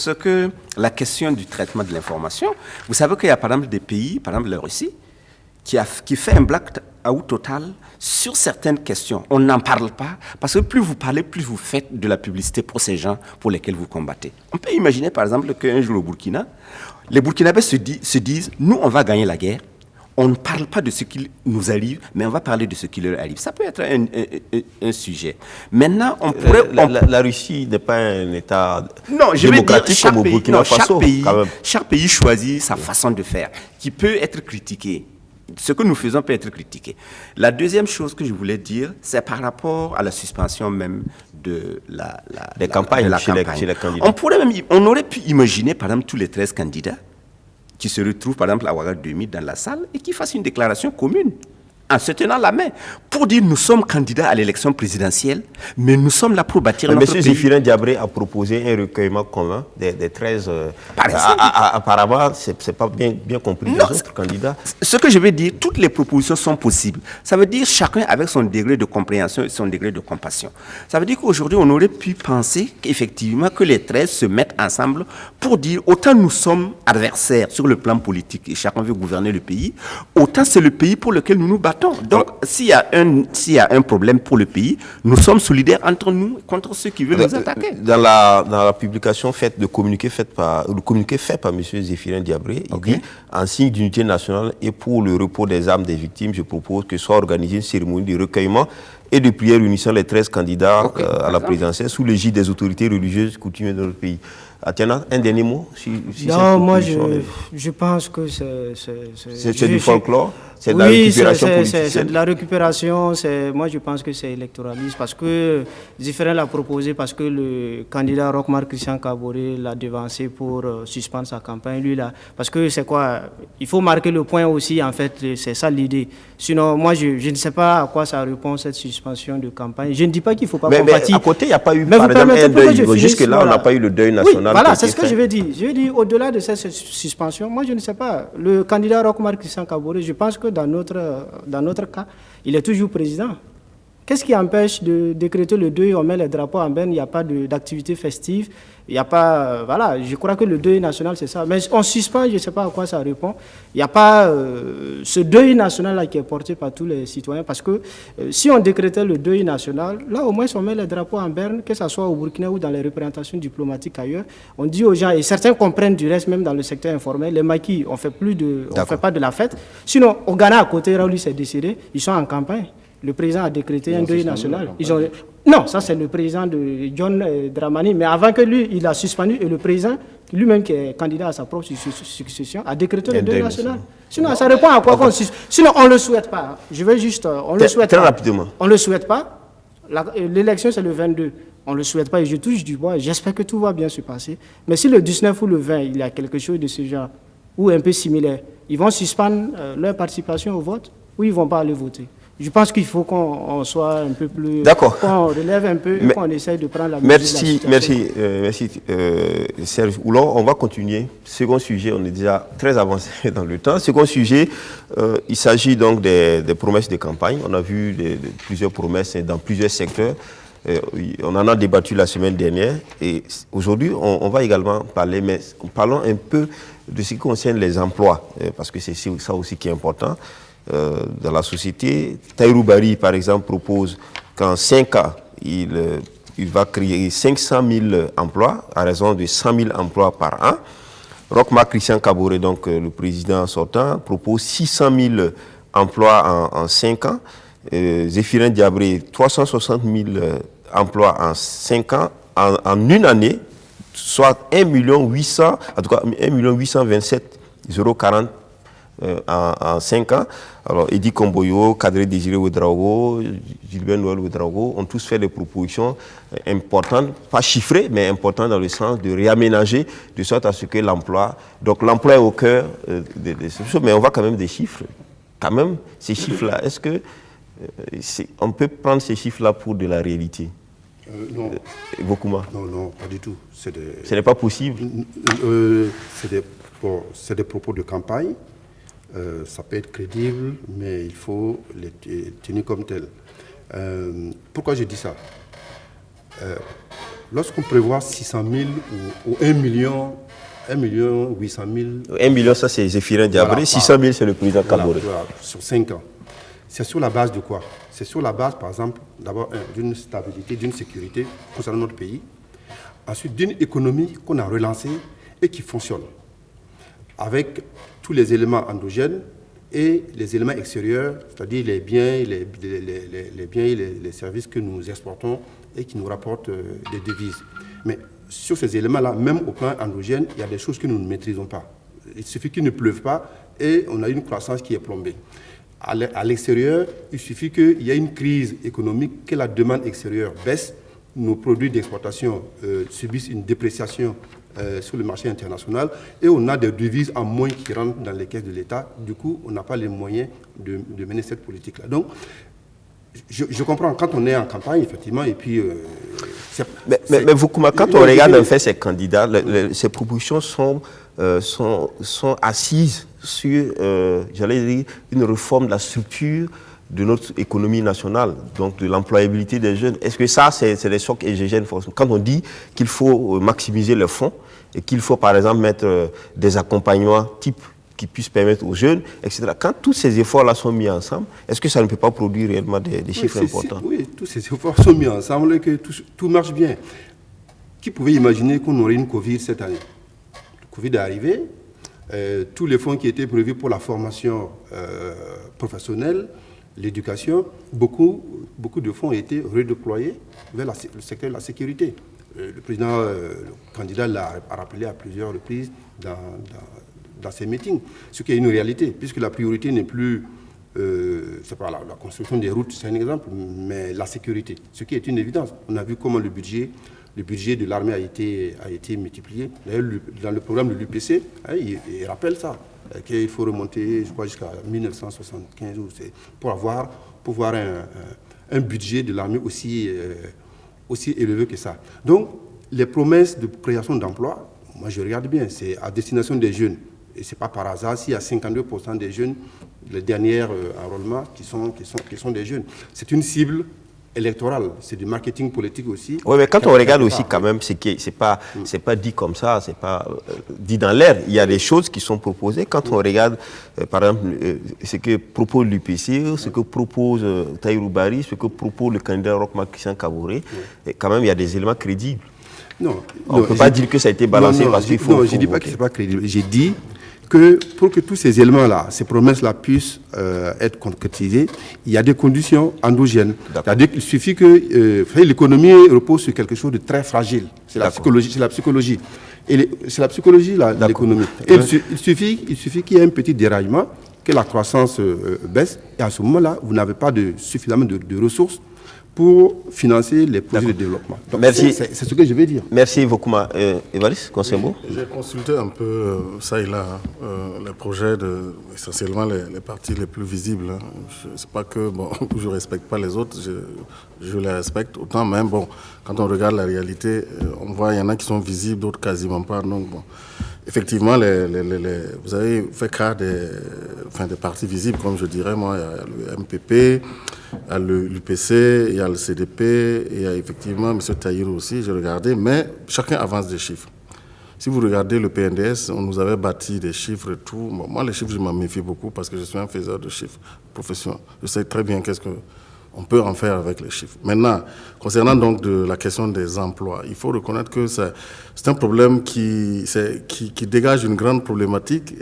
la question du traitement de l'information, vous savez qu'il y a par exemple des pays, par exemple la Russie, qui fait un blackout total sur certaines questions. On n'en parle pas, parce que plus vous parlez, plus vous faites de la publicité pour ces gens pour lesquels vous combattez. On peut imaginer par exemple qu'un jour au Burkina, les Burkinabés se disent, nous on va gagner la guerre, on ne parle pas de ce qui nous arrive, mais on va parler de ce qui leur arrive. Ça peut être un sujet. Maintenant, on pourrait...
La Russie n'est pas un État démocratique comme au Burkina Faso.
Chaque pays choisit sa façon de faire, qui peut être critiquée. Ce que nous faisons peut être critiqué. La deuxième chose que je voulais dire, c'est par rapport à la suspension même de la
campagne. Chez les candidats.
On aurait pu imaginer, par exemple, tous les 13 candidats qui se retrouvent, par exemple, à Ouagadougou dans la salle et qui fassent une déclaration commune en se tenant la main, pour dire nous sommes candidats à l'élection présidentielle, mais nous sommes là pour bâtir notre pays.
M. Zéphirin Diabré a proposé un recueillement commun des 13... apparemment, ce n'est pas bien compris des autres candidats.
Ce que je veux dire, toutes les propositions sont possibles. Ça veut dire chacun avec son degré de compréhension et son degré de compassion. Ça veut dire qu'aujourd'hui, on aurait pu penser qu'effectivement, que les 13 se mettent ensemble pour dire autant nous sommes adversaires sur le plan politique et chacun veut gouverner le pays, autant c'est le pays pour lequel nous nous battons. Donc, s'il y a un problème pour le pays, nous sommes solidaires entre nous contre ceux qui veulent nous attaquer.
Dans la publication faite, le communiqué fait par M. Zéphirin Diabré, il dit en signe d'unité nationale et pour le repos des âmes des victimes, je propose que soit organisée une cérémonie de recueillement et de prière unissant les 13 candidats à la présidentielle sous l'égide des autorités religieuses coutumières de notre pays. Athéna, un dernier mot
non, moi je pense que c'est
du folklore, c'est de la récupération politicienne.
C'est de la récupération, moi je pense que c'est électoraliste parce que Zéphirin l'a proposé parce que le candidat Roch-Marc Christian Kaboré l'a devancé pour suspendre sa campagne. Lui, là, parce que c'est quoi, il faut marquer le point aussi, en fait, c'est ça l'idée. Sinon, moi je ne sais pas à quoi ça répond cette suspension de campagne. Je ne dis pas qu'il ne faut pas compatir.
Mais à côté, il n'y a pas eu, par exemple, un deuil. Jusque-là, on n'a pas eu le deuil national.
Voilà, c'est ce que je veux dire. Je veux dire, au-delà de cette suspension, moi je ne sais pas. Le candidat Roch-Marc Christian Kaboré, je pense que dans notre cas, il est toujours président. Qu'est-ce qui empêche de décréter le deuil? On met les drapeaux en berne, il n'y a pas d'activité festive, il n'y a pas... voilà, je crois que le deuil national, c'est ça. Mais on suspend, je ne sais pas à quoi ça répond. Il n'y a pas ce deuil national-là qui est porté par tous les citoyens. Parce que si on décrétait le deuil national, là au moins on met les drapeaux en berne, que ce soit au Burkina ou dans les représentations diplomatiques ailleurs. On dit aux gens, et certains comprennent du reste, même dans le secteur informel, les maquis, on ne fait pas de la fête. Sinon, au Ghana, à côté, Raouli s'est décédé, ils sont en campagne. Le président a décrété un deuil national. Non, ça c'est le président de John Dramani, mais avant que lui, il a suspendu, et le président, lui-même qui est candidat à sa propre succession, a décrété le deuil national. Sinon, ça répond à quoi qu'on suspend. Sinon, on ne le souhaite pas. Je veux juste... on le souhaite
très
pas.
rapidement.
On ne le souhaite pas. L'élection, c'est le 22. On ne le souhaite pas et je touche du bois. J'espère que tout va bien se passer. Mais si le 19 ou le 20, il y a quelque chose de ce genre, ou un peu similaire, ils vont suspendre leur participation au vote ou ils ne vont pas aller voter. Je pense qu'il faut qu'on soit un peu plus...
D'accord.
Qu'on relève un peu et qu'on essaye de prendre la mesure de la situation.
Merci Serge Oulon. On va continuer. Second sujet, on est déjà très avancé dans le temps. Second sujet, il s'agit donc des promesses de campagne. On a vu plusieurs promesses dans plusieurs secteurs. On en a débattu la semaine dernière. Et aujourd'hui, on va également parler, mais parlons un peu de ce qui concerne les emplois, parce que c'est ça aussi qui est important. Dans la société. Tahirou Barry, par exemple, propose qu'en 5 ans, il va créer 500 000 emplois, à raison de 100 000 emplois par an. Roch-Marc Christian Kaboré, donc le président sortant, propose 600 000 emplois en 5 ans. Zéphirin Diabré, 360 000 emplois en 5 ans, en une année, soit 1 827 040 en 5 ans. Alors, Eddy Komboyo, Kadri Désiré Ouedraogo, Gilbert Noël Ouedraogo ont tous fait des propositions importantes, pas chiffrées, mais importantes dans le sens de réaménager, de sorte à ce que l'emploi... Donc, l'emploi est au cœur de ces choses, mais on voit quand même des chiffres. Quand même, ces chiffres-là, est-ce que on peut prendre ces chiffres-là pour de la réalité?
Non.
Bokouma?
Non, pas du tout.
Ce n'est pas possible?
C'est des propos de campagne. Ça peut être crédible, mais il faut les tenir comme tels. Pourquoi je dis ça? Lorsqu'on prévoit 600 000 ou 1 million 800 000...
1 million, ça c'est Zéphirin Diabré, voilà, 600 000 c'est le président Kaboré.
Voilà, sur 5 ans. C'est sur la base de quoi? C'est sur la base, par exemple, d'abord d'une stabilité, d'une sécurité concernant notre pays. Ensuite, d'une économie qu'on a relancée et qui fonctionne, avec tous les éléments endogènes et les éléments extérieurs, c'est-à-dire les biens et les services que nous exportons et qui nous rapportent des devises. Mais sur ces éléments-là, même au plan endogène, il y a des choses que nous ne maîtrisons pas. Il suffit qu'il ne pleuve pas et on a une croissance qui est plombée. À l'extérieur, il suffit qu'il y ait une crise économique, que la demande extérieure baisse, nos produits d'exportation subissent une dépréciation sur le marché international et on a des devises en moins qui rentrent dans les caisses de l'État. Du coup, on n'a pas les moyens de mener cette politique-là. Donc, je comprends, quand on est en campagne, effectivement, et puis...
mais vous, quand on regarde en fait ces candidats, ces propositions sont assises sur, j'allais dire, une réforme de la structure de notre économie nationale, donc de l'employabilité des jeunes. Est-ce que ça, c'est des chocs exogènes forcément? Quand on dit qu'il faut maximiser les fonds et qu'il faut, par exemple, mettre des accompagnements type qui puissent permettre aux jeunes, etc. Quand tous ces efforts-là sont mis ensemble, est-ce que ça ne peut pas produire réellement des chiffres importants?
Oui, tous ces efforts sont mis ensemble et que tout marche bien. Qui pouvait imaginer qu'on aurait une Covid cette année? Le Covid est arrivé, tous les fonds qui étaient prévus pour la formation professionnelle, l'éducation, beaucoup de fonds ont été redéployés vers le secteur de la sécurité. Le président, le candidat l'a rappelé à plusieurs reprises dans ses meetings, ce qui est une réalité, puisque la priorité n'est plus c'est pas la construction des routes, c'est un exemple, mais la sécurité, ce qui est une évidence. On a vu comment le budget de l'armée a été multiplié. D'ailleurs, dans le programme de l'UPC, il rappelle ça, qu'il faut remonter, je crois, jusqu'à 1975 pour avoir un budget de l'armée aussi élevé que ça. Donc, les promesses de création d'emplois, moi je regarde bien, c'est à destination des jeunes. Et ce n'est pas par hasard s'il y a 52% des jeunes, les derniers enrôlements, qui sont des jeunes. C'est une cible électorale, c'est du marketing politique aussi.
Oui, mais quand on regarde aussi quand même, c'est pas dit comme ça, c'est pas dit dans l'air. Il y a des choses qui sont proposées. Quand on regarde, par exemple, ce que propose l'UPC, ce que propose Tahirou Barry, ce que propose le candidat Roch-Marc Christian Kaboré, quand même, il y a des éléments crédibles.
Non,
on ne peut pas dire que ça a été balancé parce qu'il faut...
Non, je ne dis pas que ce n'est pas crédible. J'ai dit que pour que tous ces éléments-là, ces promesses-là puissent être concrétisées, il y a des conditions endogènes. C'est-à-dire qu'il suffit que l'économie repose sur quelque chose de très fragile. C'est la psychologie. C'est la psychologie, l'économie. Il suffit qu'il y ait un petit déraillement, que la croissance baisse, et à ce moment-là, vous n'avez pas suffisamment de ressources pour financer les projets de développement. Donc,
merci.
C'est ce que je vais dire.
Merci beaucoup, Évariste Consembo.
J'ai consulté un peu ça et là, les projets essentiellement les partis les plus visibles. C'est pas que je respecte pas les autres, je les respecte autant, même quand on regarde la réalité, on voit il y en a qui sont visibles, d'autres quasiment pas. Donc effectivement, vous avez fait cas des partis visibles, comme je dirais, moi, il y a le MPP, il y a l'UPC, il y a le CDP, il y a effectivement M. Tahirou aussi, j'ai regardé, mais chacun avance des chiffres. Si vous regardez le PNDS, on nous avait bâti des chiffres et tout. Moi, les chiffres, je m'en méfie beaucoup parce que je suis un faiseur de chiffres, profession. Je sais très bien qu'est-ce qu'on peut en faire avec les chiffres. Maintenant, concernant donc la question des emplois, il faut reconnaître que c'est un problème qui dégage une grande problématique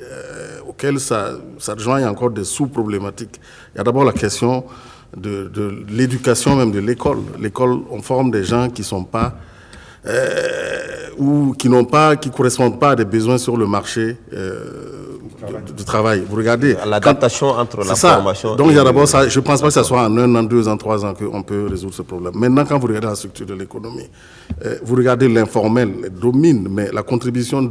auquel ça rejoint encore des sous-problématiques. Il y a d'abord la question de l'éducation même de l'école. L'école, on forme des gens qui sont pas ou qui correspondent pas à des besoins sur le marché du travail. Vous regardez
l'adaptation entre la formation.
Donc il y a d'abord ça. Je pense pas que ça soit en 1 an, 2 ans, 3 ans qu'on peut résoudre ce problème. Maintenant, quand vous regardez la structure de l'économie, vous regardez l'informel domine, mais la contribution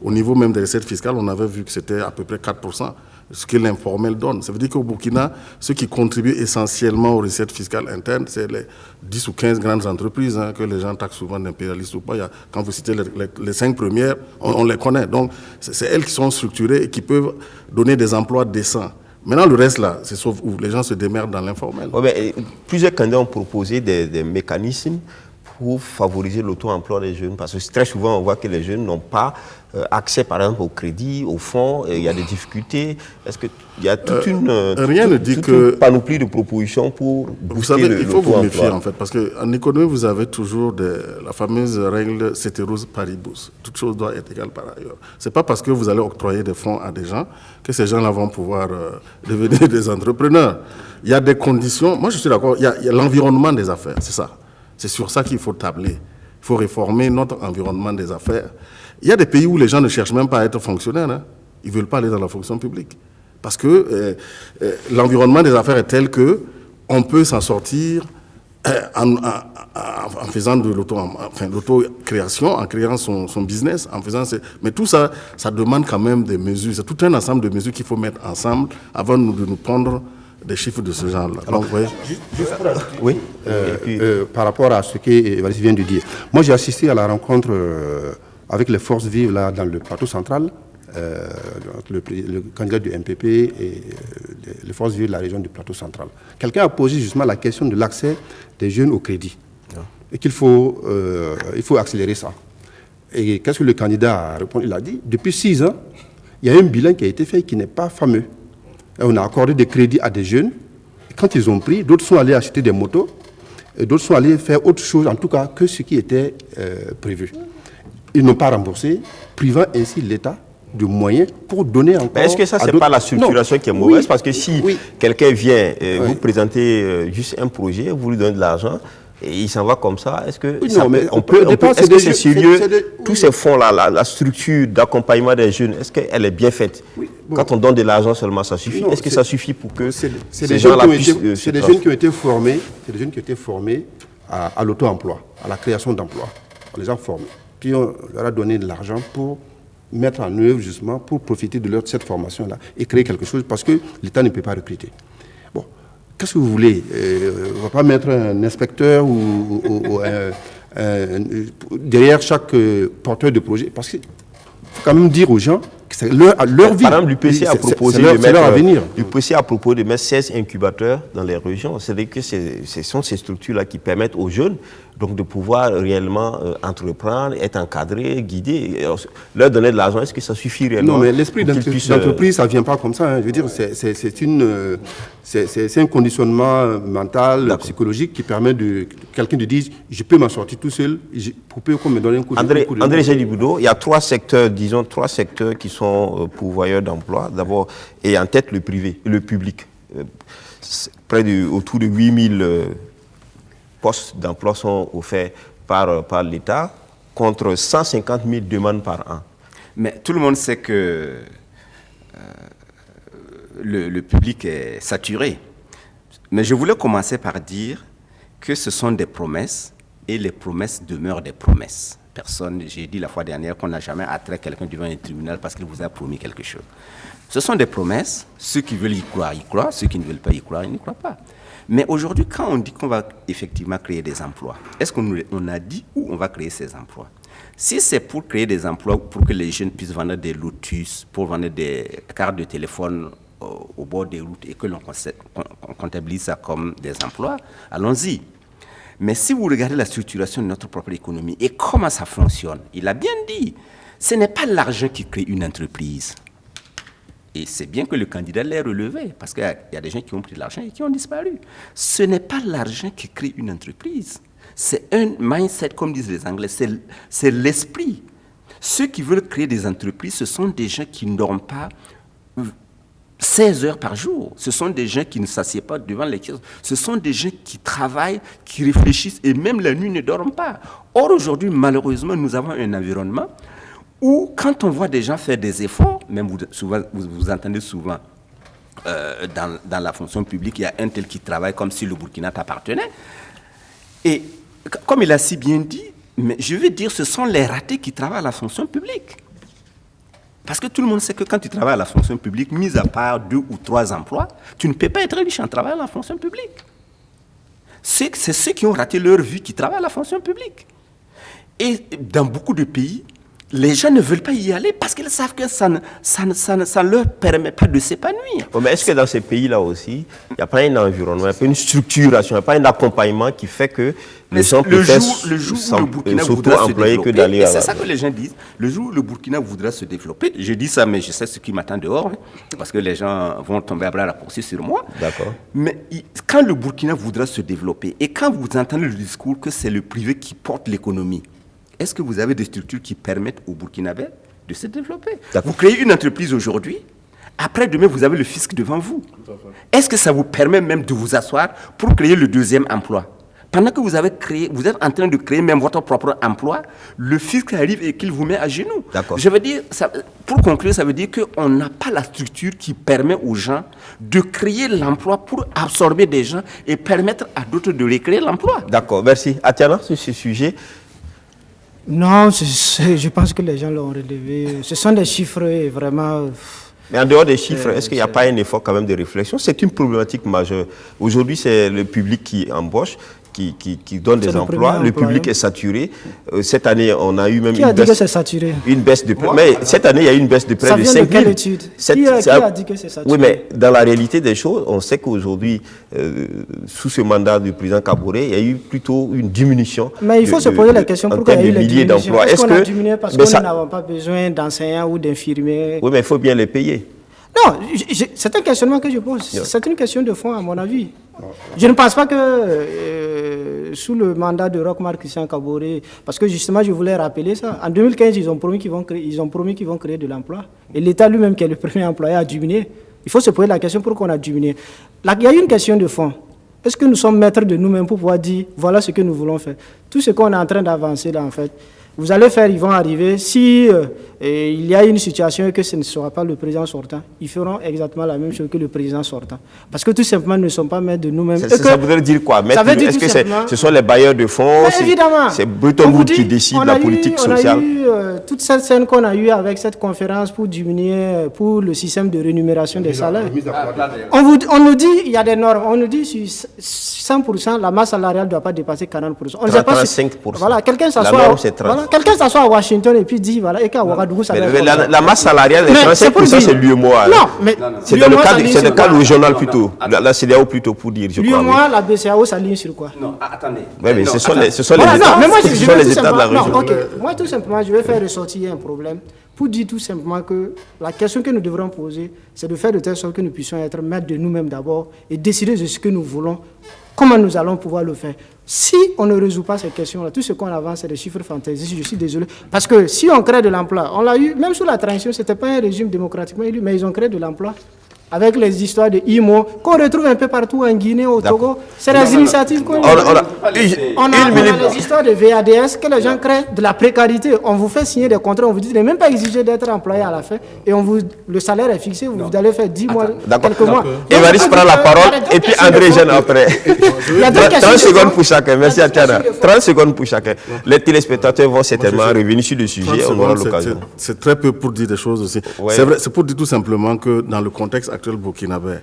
au niveau même des recettes fiscales, on avait vu que c'était à peu près 4%. Ce que l'informel donne. Ça veut dire qu'au Burkina, ceux qui contribuent essentiellement aux recettes fiscales internes, c'est les 10 ou 15 grandes entreprises que les gens taxent souvent d'impérialistes ou pas. Quand vous citez les 5 premières, on les connaît. Donc, c'est elles qui sont structurées et qui peuvent donner des emplois décents. Maintenant, le reste, là, c'est sauf où les gens se démerdent dans l'informel.
Ouais, plusieurs candidats ont proposé des mécanismes pour favoriser l'auto-emploi des jeunes. Parce que très souvent, on voit que les jeunes n'ont pas accès, par exemple, au crédit, au fonds. Il y a des difficultés. Est-ce qu'il y a toute une panoplie de propositions pour booster
vous savez, il faut vous méfier, en fait. Parce qu'en économie, vous avez toujours la fameuse règle ceteris paribus. Toute chose doit être égale par ailleurs. Ce n'est pas parce que vous allez octroyer des fonds à des gens que ces gens-là vont pouvoir devenir des entrepreneurs. Il y a des conditions. Moi, je suis d'accord. Il y a l'environnement des affaires. C'est ça. C'est sur ça qu'il faut tabler. Il faut réformer notre environnement des affaires. Il y a des pays où les gens ne cherchent même pas à être fonctionnaires. Ils ne veulent pas aller dans la fonction publique. Parce que l'environnement des affaires est tel qu'on peut s'en sortir en faisant de l'auto-création, en créant son business, mais tout ça, ça demande quand même des mesures. C'est tout un ensemble de mesures qu'il faut mettre ensemble avant de nous prendre des chiffres de ce genre-là.
Alors, juste pour ajouter, oui, par rapport à ce que Valérie vient de dire. Moi, j'ai assisté à la rencontre avec les forces vives là, dans le plateau central, le candidat du MPP et les forces vives de la région du plateau central. Quelqu'un a posé justement la question de l'accès des jeunes au crédit et qu'il faut accélérer ça. Et qu'est-ce que le candidat a répondu? Il a dit, depuis 6 ans, il y a un bilan qui a été fait qui n'est pas fameux. Et on a accordé des crédits à des jeunes. Et quand ils ont pris, d'autres sont allés acheter des motos et d'autres sont allés faire autre chose, en tout cas, que ce qui était prévu. Ils n'ont pas remboursé, privant ainsi l'État de moyens pour donner encore.
Mais est-ce que ça, ce n'est pas la structuration qui est mauvaise? Oui, parce que si quelqu'un vient vous présenter juste un projet, vous lui donnez de l'argent, et il s'en va comme ça, est-ce que est-ce que c'est sérieux? Tous ces fonds-là, la structure d'accompagnement des jeunes, est-ce qu'elle est bien faite? Quand on donne de l'argent seulement, ça suffit? Est-ce que ça suffit pour que ces gens-là puissent...
C'est des jeunes qui ont été formés à l'auto-emploi, à la création d'emplois. On les a formés. Puis on leur a donné de l'argent pour mettre en œuvre justement, pour profiter de cette formation-là et créer quelque chose parce que l'État ne peut pas recruter. Bon, qu'est-ce que vous voulez? On ne va pas mettre un inspecteur ou derrière chaque porteur de projet parce qu'il faut quand même dire aux gens que c'est leur vie.
Par exemple, l'UPC a proposé de mettre 16 incubateurs dans les régions. C'est-à-dire que ce sont ces structures-là qui permettent aux jeunes donc, de pouvoir réellement entreprendre, être encadrés, guidés. Leur donner de l'argent, est-ce que ça suffit réellement?
Non, mais l'esprit d'entreprise, ça ne vient pas comme ça. Hein. Je veux dire, c'est un conditionnement mental, psychologique qui permet de quelqu'un de dire je peux m'en sortir tout seul, pour peu qu'on me donne un coup de main.
André Géliboudot, il y a 3 secteurs, disons 3 secteurs qui sont pourvoyeurs d'emploi. D'abord, et en tête le privé, le public. Autour de 8000 postes d'emploi sont offerts par l'État contre 150 000 demandes par an.
Mais tout le monde sait que le public est saturé. Mais je voulais commencer par dire que ce sont des promesses et les promesses demeurent des promesses. J'ai dit la fois dernière qu'on n'a jamais attrait quelqu'un devant un tribunal parce qu'il vous a promis quelque chose. Ce sont des promesses. Ceux qui veulent y croient. Ceux qui ne veulent pas y croire, ils n'y croient pas. Mais aujourd'hui, quand on dit qu'on va effectivement créer des emplois, est-ce qu'on a dit où on va créer ces emplois? Si c'est pour créer des emplois, pour que les jeunes puissent vendre des Lotus, pour vendre des cartes de téléphone au bord des routes et que l'on comptabilise ça comme des emplois, allons-y. Mais si vous regardez la structuration de notre propre économie et comment ça fonctionne, il a bien dit, ce n'est pas l'argent qui crée une entreprise. Et c'est bien que le candidat l'ait relevé, parce qu'il y a des gens qui ont pris de l'argent et qui ont disparu. Ce n'est pas l'argent qui crée une entreprise. C'est un mindset, comme disent les Anglais, c'est l'esprit. Ceux qui veulent créer des entreprises, ce sont des gens qui ne dorment pas 16 heures par jour. Ce sont des gens qui ne s'assiedent pas devant les kiosques. Ce sont des gens qui travaillent, qui réfléchissent et même la nuit ne dorment pas. Or, aujourd'hui, malheureusement, nous avons un environnement où, quand on voit des gens faire des efforts, même vous entendez souvent dans la fonction publique, il y a un tel qui travaille comme si le Burkina t'appartenait. Et comme il a si bien dit, mais je veux dire, ce sont les ratés qui travaillent à la fonction publique. Parce que tout le monde sait que quand tu travailles à la fonction publique, mis à part 2 ou 3 emplois, tu ne peux pas être riche en travaillant à la fonction publique. C'est ceux qui ont raté leur vie qui travaillent à la fonction publique. Et dans beaucoup de pays, les gens ne veulent pas y aller parce qu'ils savent que ça ne leur permet pas de s'épanouir.
Bon, mais est-ce que dans ces pays-là aussi, il n'y a pas un environnement, il n'y a pas une structuration, il n'y a pas un accompagnement qui fait que les gens préfèrent s'auto-employer que d'aller à...
C'est ça que les gens disent. Le jour où le Burkina voudra se développer, je dis ça, mais je sais ce qui m'attend dehors, parce que les gens vont tomber à bras raccourcis sur moi.
D'accord.
Mais quand le Burkina voudra se développer, et quand vous entendez le discours que c'est le privé qui porte l'économie, est-ce que vous avez des structures qui permettent aux Burkinabés de se développer? Vous créez une entreprise aujourd'hui, après-demain, vous avez le fisc devant vous. Est-ce que ça vous permet même de vous asseoir pour créer le deuxième emploi? pendant que vous êtes en train de créer même votre propre emploi, le fisc arrive et qu'il vous met à genoux.
D'accord.
Je veux dire, pour conclure, ça veut dire qu'on n'a pas la structure qui permet aux gens de créer l'emploi pour absorber des gens et permettre à d'autres de recréer l'emploi.
D'accord, merci. Atiana, sur ce sujet.
Non, je pense que les gens l'ont relevé. Ce sont des chiffres vraiment...
Mais en dehors des chiffres, est-ce qu'il n'y a pas un effort quand même de réflexion? C'est une problématique majeure. Aujourd'hui, c'est le public qui embauche, qui donne des emplois. Le public est saturé. Cette année, on a eu même
qui a dit que c'est saturé?
Une baisse de près. Mais cette année, il y a eu une baisse de près de 5 000.
Ça vient de quelle étude? Qui a dit que c'est saturé?
Oui, mais dans la réalité des choses, on sait qu'aujourd'hui, sous ce mandat du président Kaboré, il y a eu plutôt une diminution.
Mais il faut se poser la question pourquoi il y a eu les diminutions. Est-ce qu'on a diminué parce que nous n'avons pas besoin d'enseignants ou d'infirmiers?
Oui, mais il faut bien les payer.
Non, c'est un questionnement que je pose. C'est une question de fond, à mon avis. Je ne pense pas que sous le mandat de Roch-Marc Christian Kaboré, parce que justement, je voulais rappeler ça, en 2015, ils ont promis qu'ils vont créer de l'emploi. Et l'État lui-même, qui est le premier employeur, a diminué. Il faut se poser la question pourquoi on a diminué. Là, il y a une question de fond. Est-ce que nous sommes maîtres de nous-mêmes pour pouvoir dire, voilà ce que nous voulons faire? Tout ce qu'on est en train d'avancer là, en fait, vous allez faire, ils vont arriver. Si il y a une situation et que ce ne sera pas le président sortant, ils feront exactement la même chose que le président sortant. Parce que tout simplement, nous ne sommes pas maîtres de nous-mêmes.
Ça voudrait dire quoi? Est-ce que ce sont les bailleurs de fonds?
Évidemment.
C'est Bretton Woods qui décide la politique sociale.
On a eu toute cette scène qu'on a eue avec cette conférence pour diminuer, pour le système de rémunération des salaires. On nous dit, il y a des normes, on nous dit sur 100%, la masse salariale ne doit pas dépasser 40%. On ne sait pas
35%.
Voilà, quelqu'un s'assoit à Washington et puis dit, voilà, et qu'à Ouagadougou, ça va être
la masse salariale des 35%, c'est l'UEMOA.
Non, mais
c'est dans le cadre régional plutôt. La CEDEAO plutôt pour dire, je crois.
L'UEMOA, la BCAO s'aligne sur quoi?
Non, attendez.
Oui, mais ce sont les États de la région.
Moi, tout simplement, je vais faire ressortir un problème pour dire tout simplement que la question que nous devrons poser, c'est de faire de telle sorte que nous puissions être maîtres de nous-mêmes d'abord et décider de ce que nous voulons, comment nous allons pouvoir le faire. Si on ne résout pas ces questions-là, tout ce qu'on avance, c'est des chiffres fantaisistes, je suis désolé. Parce que si on crée de l'emploi, on l'a eu, même sous la transition, ce n'était pas un régime démocratiquement élu, mais ils ont créé de l'emploi. Avec les histoires de IMO, qu'on retrouve un peu partout en Guinée, au Togo. C'est des initiatives qu'on a. On a les histoires de VADS, que les gens créent de la précarité. On vous fait signer des contrats, on vous dit, n'est même pas exigé d'être employé à la fin. Et le salaire est fixé, vous allez faire 10 mois, quelques mois.
Évariste prend la parole, et puis André Jeanne après. 30 secondes pour chacun. Merci Atiana. 30 secondes pour chacun. Les téléspectateurs vont certainement revenir sur le sujet, on aura l'occasion.
C'est très peu pour dire des choses aussi. C'est pour dire tout simplement que dans le contexte actuel burkinabé,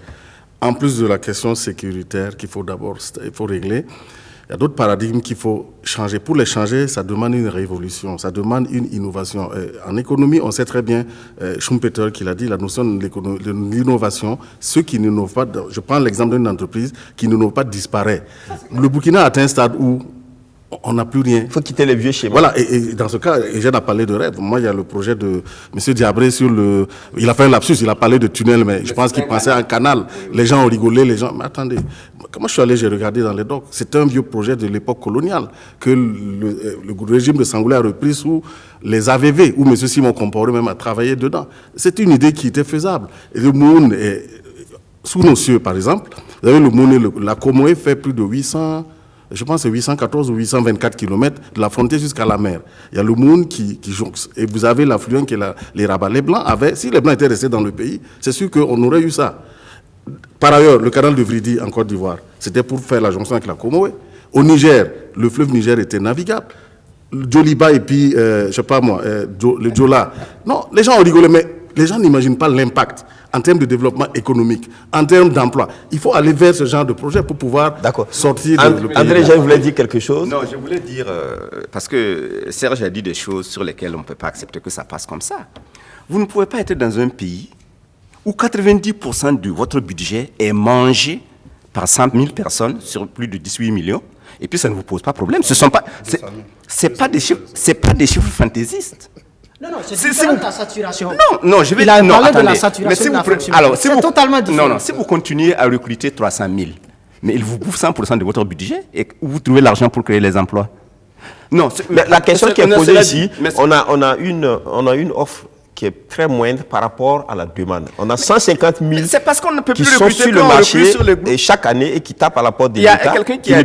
en plus de la question sécuritaire qu'il faut régler, il y a d'autres paradigmes qu'il faut changer. Pour les changer, ça demande une révolution, ça demande une innovation. En économie, on sait très bien, Schumpeter qui l'a dit, la notion de l'innovation, ceux qui n'innovent pas, je prends l'exemple d'une entreprise qui n'innove pas disparaît. Le Burkina a atteint un stade où on n'a plus rien.
Il faut quitter les vieux schémas.
Voilà, et dans ce cas, Eugène a parlé de rêve. Moi, il y a le projet de M. Diabré sur le... Il a fait un lapsus, il a parlé de tunnel, mais je pense qu'il pensait à un canal. Les gens ont rigolé, les gens... Mais attendez, comment je suis allé, j'ai regardé dans les docs. C'est un vieux projet de l'époque coloniale que le régime de Sangoulé a repris sous les AVV, où M. Simon Compaoré même a travaillé dedans. C'est une idée qui était faisable. Et le Moun, sous nos cieux, par exemple, vous avez le Moun, la Comoé fait plus de 800... Je pense que c'est 814 ou 824 km de la frontière jusqu'à la mer. Il y a le Moun qui jonxe. Et vous avez l'affluent qui est les Rabats. Les Blancs avaient, si les Blancs étaient restés dans le pays, c'est sûr qu'on aurait eu ça. Par ailleurs, le canal de Vridi en Côte d'Ivoire, c'était pour faire la jonction avec la Comoé. Au Niger, le fleuve Niger était navigable. Djoliba et puis, je sais pas moi, le Djola. Non, les gens ont rigolé, mais les gens n'imaginent pas l'impact en termes de développement économique, en termes d'emploi. Il faut aller vers ce genre de projet pour pouvoir sortir de le pays.
André, je voulais dire quelque chose.
Non, je voulais dire, parce que Serge a dit des choses sur lesquelles on ne peut pas accepter que ça passe comme ça. Vous ne pouvez pas être dans un pays où 90% de votre budget est mangé par 100 000 personnes sur plus de 18 millions, et puis ça ne vous pose pas problème. Ce sont pas, c'est pas des chiffres fantaisistes.
Non, c'est différent de la saturation.
Non, je vais...
Il a parlé
attendez.
de la saturation de la fonction.
Alors,
c'est totalement différent.
Non, si vous continuez à recruter 300 000, mais il vous bouffe 100% de votre budget, et vous trouvez l'argent pour créer les emplois. Non,
mais la question qui est posée ici, on a une offre qui est très moindre par rapport à la demande. On a 150 000
c'est parce qu'on ne peut
qui
plus
sont sur le marché
sur le groupe.
et chaque année et qui tapent à la porte de
Il y a
l'État.
quelqu'un qui a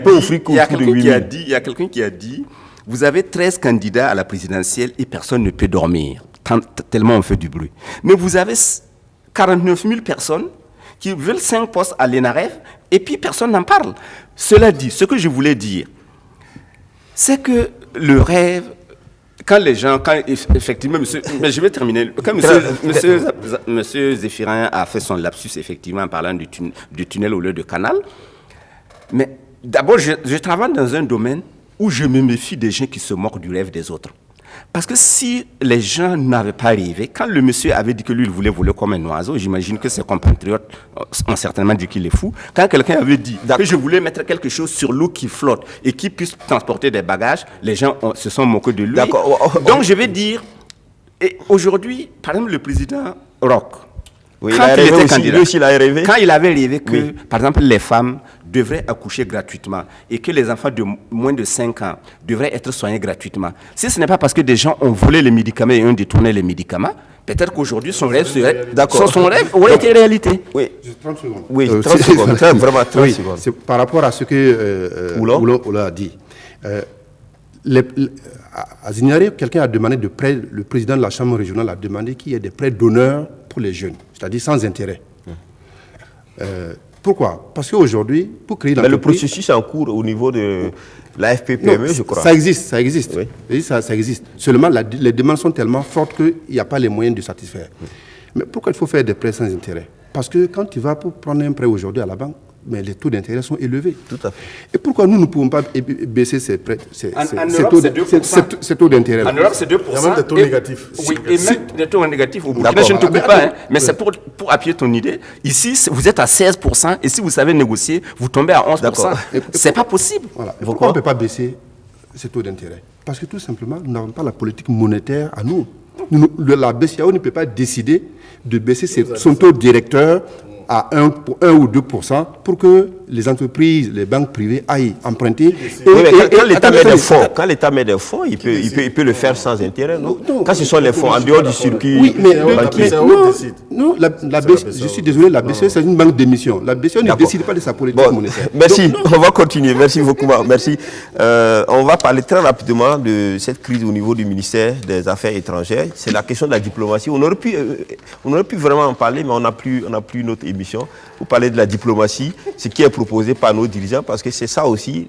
dit, il y a quelqu'un qui a dit, vous avez 13 candidats à la présidentielle et personne ne peut dormir, tellement on fait du bruit. Mais vous avez 49 000 personnes qui veulent 5 postes à l'ENAREF et puis personne n'en parle. Cela dit, ce que je voulais dire, c'est que le rêve, quand les gens, effectivement, mais je vais terminer, quand monsieur Zéphirin a fait son lapsus, effectivement, en parlant du tunnel au lieu de canal, mais d'abord, je travaille dans un domaine où je me méfie des gens qui se moquent du rêve des autres. Parce que si les gens n'avaient pas rêvé, quand le monsieur avait dit que lui, il voulait voler comme un oiseau, j'imagine que ses compatriotes ont certainement dit qu'il est fou. Quand quelqu'un avait dit que je voulais mettre quelque chose sur l'eau qui flotte et qui puisse transporter des bagages, les gens se sont moqués de lui. Donc je vais dire, et aujourd'hui, par exemple, le président Roch,
oui, quand il était candidat, lui aussi, il a rêvé.
Quand il avait rêvé que, par exemple, les femmes devraient accoucher gratuitement et que les enfants de moins de 5 ans devraient être soignés gratuitement. Si ce n'est pas parce que des gens ont volé les médicaments et ont détourné les médicaments, peut-être qu'aujourd'hui, son rêve aurait été réalité.
Oui.
30 secondes.
Oui, 30 secondes. Vraiment 30 secondes.
C'est par rapport à ce que Oula a dit. À Zignaré, quelqu'un a demandé de prêts, le président de la Chambre régionale a demandé qu'il y ait des prêts d'honneur pour les jeunes, c'est-à-dire sans intérêt. Pourquoi? Parce qu'aujourd'hui, pour créer l'entreprise...
Mais le processus est en cours au niveau de la FPPME, je crois.
Ça existe.
Oui.
Ça existe. Seulement, les demandes sont tellement fortes qu'il n'y a pas les moyens de satisfaire. Mais pourquoi il faut faire des prêts sans intérêt? Parce que quand tu vas pour prendre un prêt aujourd'hui à la banque, mais les taux d'intérêt sont élevés.
Tout à fait.
Et pourquoi nous ne pouvons pas baisser ces prêts, ces taux d'intérêt?
En Europe, c'est 2%.
Il y a même des taux négatifs.
Oui, et même des taux négatifs au Burkina. Je ne te coupe pas, hein, mais c'est pour appuyer ton idée. Ici, vous êtes à 16%, et si vous savez négocier, vous tombez à 11%. C'est pas possible.
Voilà. Pourquoi on ne peut pas baisser ces taux d'intérêt? Parce que tout simplement, nous n'avons pas la politique monétaire à nous. La BCEAO ne peut pas décider de baisser son taux directeur à 1 ou 2% pour que les entreprises, les banques privées aillent emprunter.
Quand l'État met des fonds, il peut le faire sans intérêt, non? Quand ce sont les fonds en dehors du circuit.
Oui, mais je suis désolé, la BCE, c'est une banque d'émission. La BCE ne décide pas de sa politique monétaire.
Merci, on va continuer. Merci beaucoup. Merci. On va parler très rapidement de cette crise au niveau du ministère des Affaires étrangères. C'est la question de la diplomatie. On aurait pu vraiment en parler, mais on n'a plus notre émission. Vous parlez de la diplomatie, ce qui est proposé par nos dirigeants, parce que c'est ça aussi,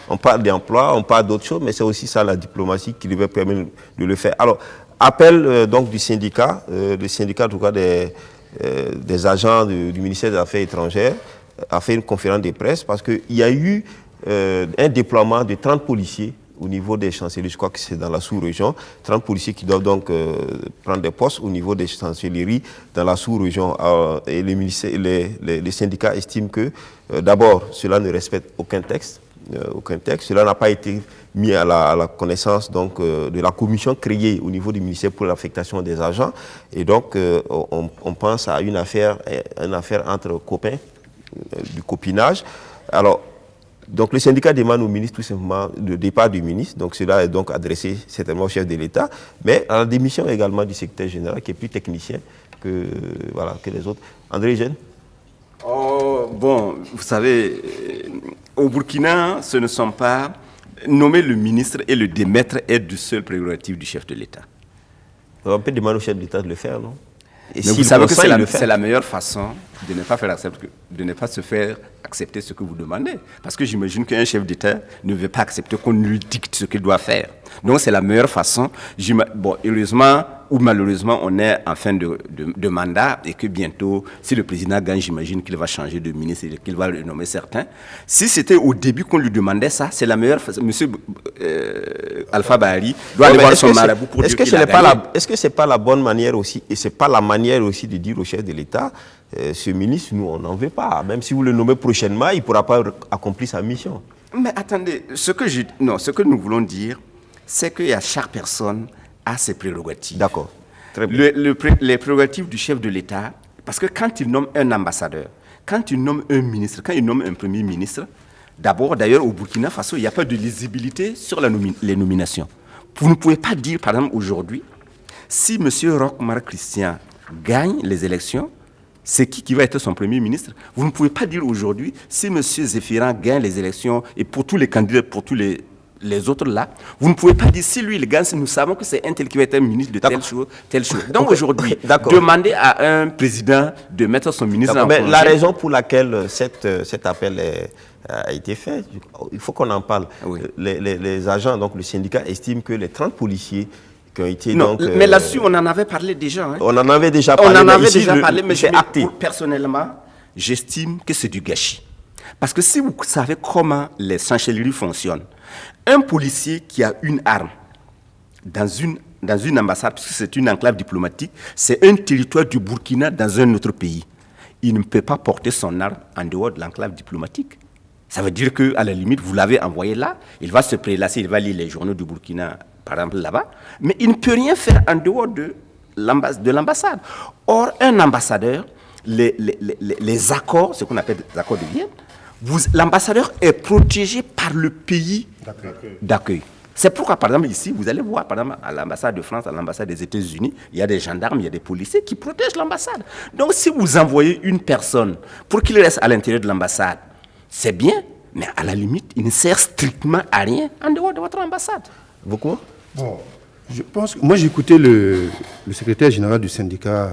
on parle d'emploi, on parle d'autres choses, mais c'est aussi ça la diplomatie qui devait permettre de le faire. Alors, appel donc du syndicat, le syndicat en tout cas des agents du ministère des Affaires étrangères, a fait une conférence de presse parce qu'il y a eu un déploiement de 30 policiers au niveau des chancelleries, je crois que c'est dans la sous-région, 30 policiers qui doivent donc prendre des postes au niveau des chancelleries dans la sous-région. Et les syndicats estiment que, d'abord, cela ne respecte aucun texte. Cela n'a pas été mis à la connaissance donc, de la commission créée au niveau du ministère pour l'affectation des agents. Et donc, on pense à une affaire entre copains, du copinage. Alors, donc le syndicat demande au ministre tout simplement le départ du ministre, donc cela est donc adressé certainement au chef de l'État, mais à la démission également du secrétaire général qui est plus technicien que les autres. André Eugène?
Bon, vous savez, au Burkina, ce ne sont pas nommer le ministre et le démettre est du seul prérogative du chef de l'État.
On peut demander au chef de l'État de le faire, non?
Et mais vous savez que c'est la meilleure façon de ne pas se faire accepter ce que vous demandez. Parce que j'imagine qu'un chef d'État ne veut pas accepter qu'on lui dicte ce qu'il doit faire. Donc c'est la meilleure façon. Bon, heureusement ou malheureusement, on est en fin de mandat et que bientôt, si le président gagne, j'imagine qu'il va changer de ministre et qu'il va le nommer certains. Si c'était au début qu'on lui demandait ça, c'est la meilleure façon. Monsieur Alpha Bahari doit aller voir son marabout pour dire qu'il a gagné.
Est-ce que ce n'est pas la bonne manière aussi, et ce n'est pas la manière aussi de dire au chef de l'État, ce ministre, nous, on n'en veut pas. Même si vous le nommez prochainement, il ne pourra pas accomplir sa mission.
Mais attendez, ce que nous voulons dire, c'est qu'il y a chaque personne a ses prérogatives.
D'accord. Très bien.
Les prérogatives du chef de l'État, parce que quand il nomme un ambassadeur, quand il nomme un ministre, quand il nomme un premier ministre, d'abord, d'ailleurs, au Burkina Faso, il n'y a pas de lisibilité sur les nominations. Vous ne pouvez pas dire, par exemple, aujourd'hui, Si M. Roch-Marc Christian gagne les élections, c'est qui va être son premier ministre? Vous ne pouvez pas dire aujourd'hui, si M. Zéphirin gagne les élections, et pour tous les candidats, pour tous les autres là, vous ne pouvez pas dire si lui il gagne, nous savons que c'est un tel qui va être un ministre de telle chose, telle chose. Donc aujourd'hui, demander à un président de mettre son ministre en congé.
La raison pour laquelle cet appel a été fait, il faut qu'on en parle. Oui. Les agents, donc le syndicat, estiment que les 30 policiers qui ont été
mais là-dessus, on en avait parlé déjà. Hein.
On en avait déjà parlé.
Mais personnellement, j'estime que c'est du gâchis. Parce que si vous savez comment les chancelleries fonctionnent, un policier qui a une arme dans une ambassade, parce que c'est une enclave diplomatique, c'est un territoire du Burkina dans un autre pays. Il ne peut pas porter son arme en dehors de l'enclave diplomatique. Ça veut dire qu'à la limite, vous l'avez envoyé là, il va se prélasser, il va lire les journaux du Burkina, par exemple, là-bas, mais il ne peut rien faire en dehors de l'ambassade. Or, un ambassadeur, les accords, ce qu'on appelle les accords de Vienne, l'ambassadeur est protégé par le pays d'accueil. C'est pourquoi, par exemple, ici, vous allez voir, par exemple, à l'ambassade de France, à l'ambassade des États-Unis, il y a des gendarmes, il y a des policiers qui protègent l'ambassade. Donc, si vous envoyez une personne pour qu'il reste à l'intérieur de l'ambassade, c'est bien, mais à la limite, il ne sert strictement à rien en dehors de votre ambassade.
Beaucoup?
Bon, je pense que moi j'ai écouté le secrétaire général du syndicat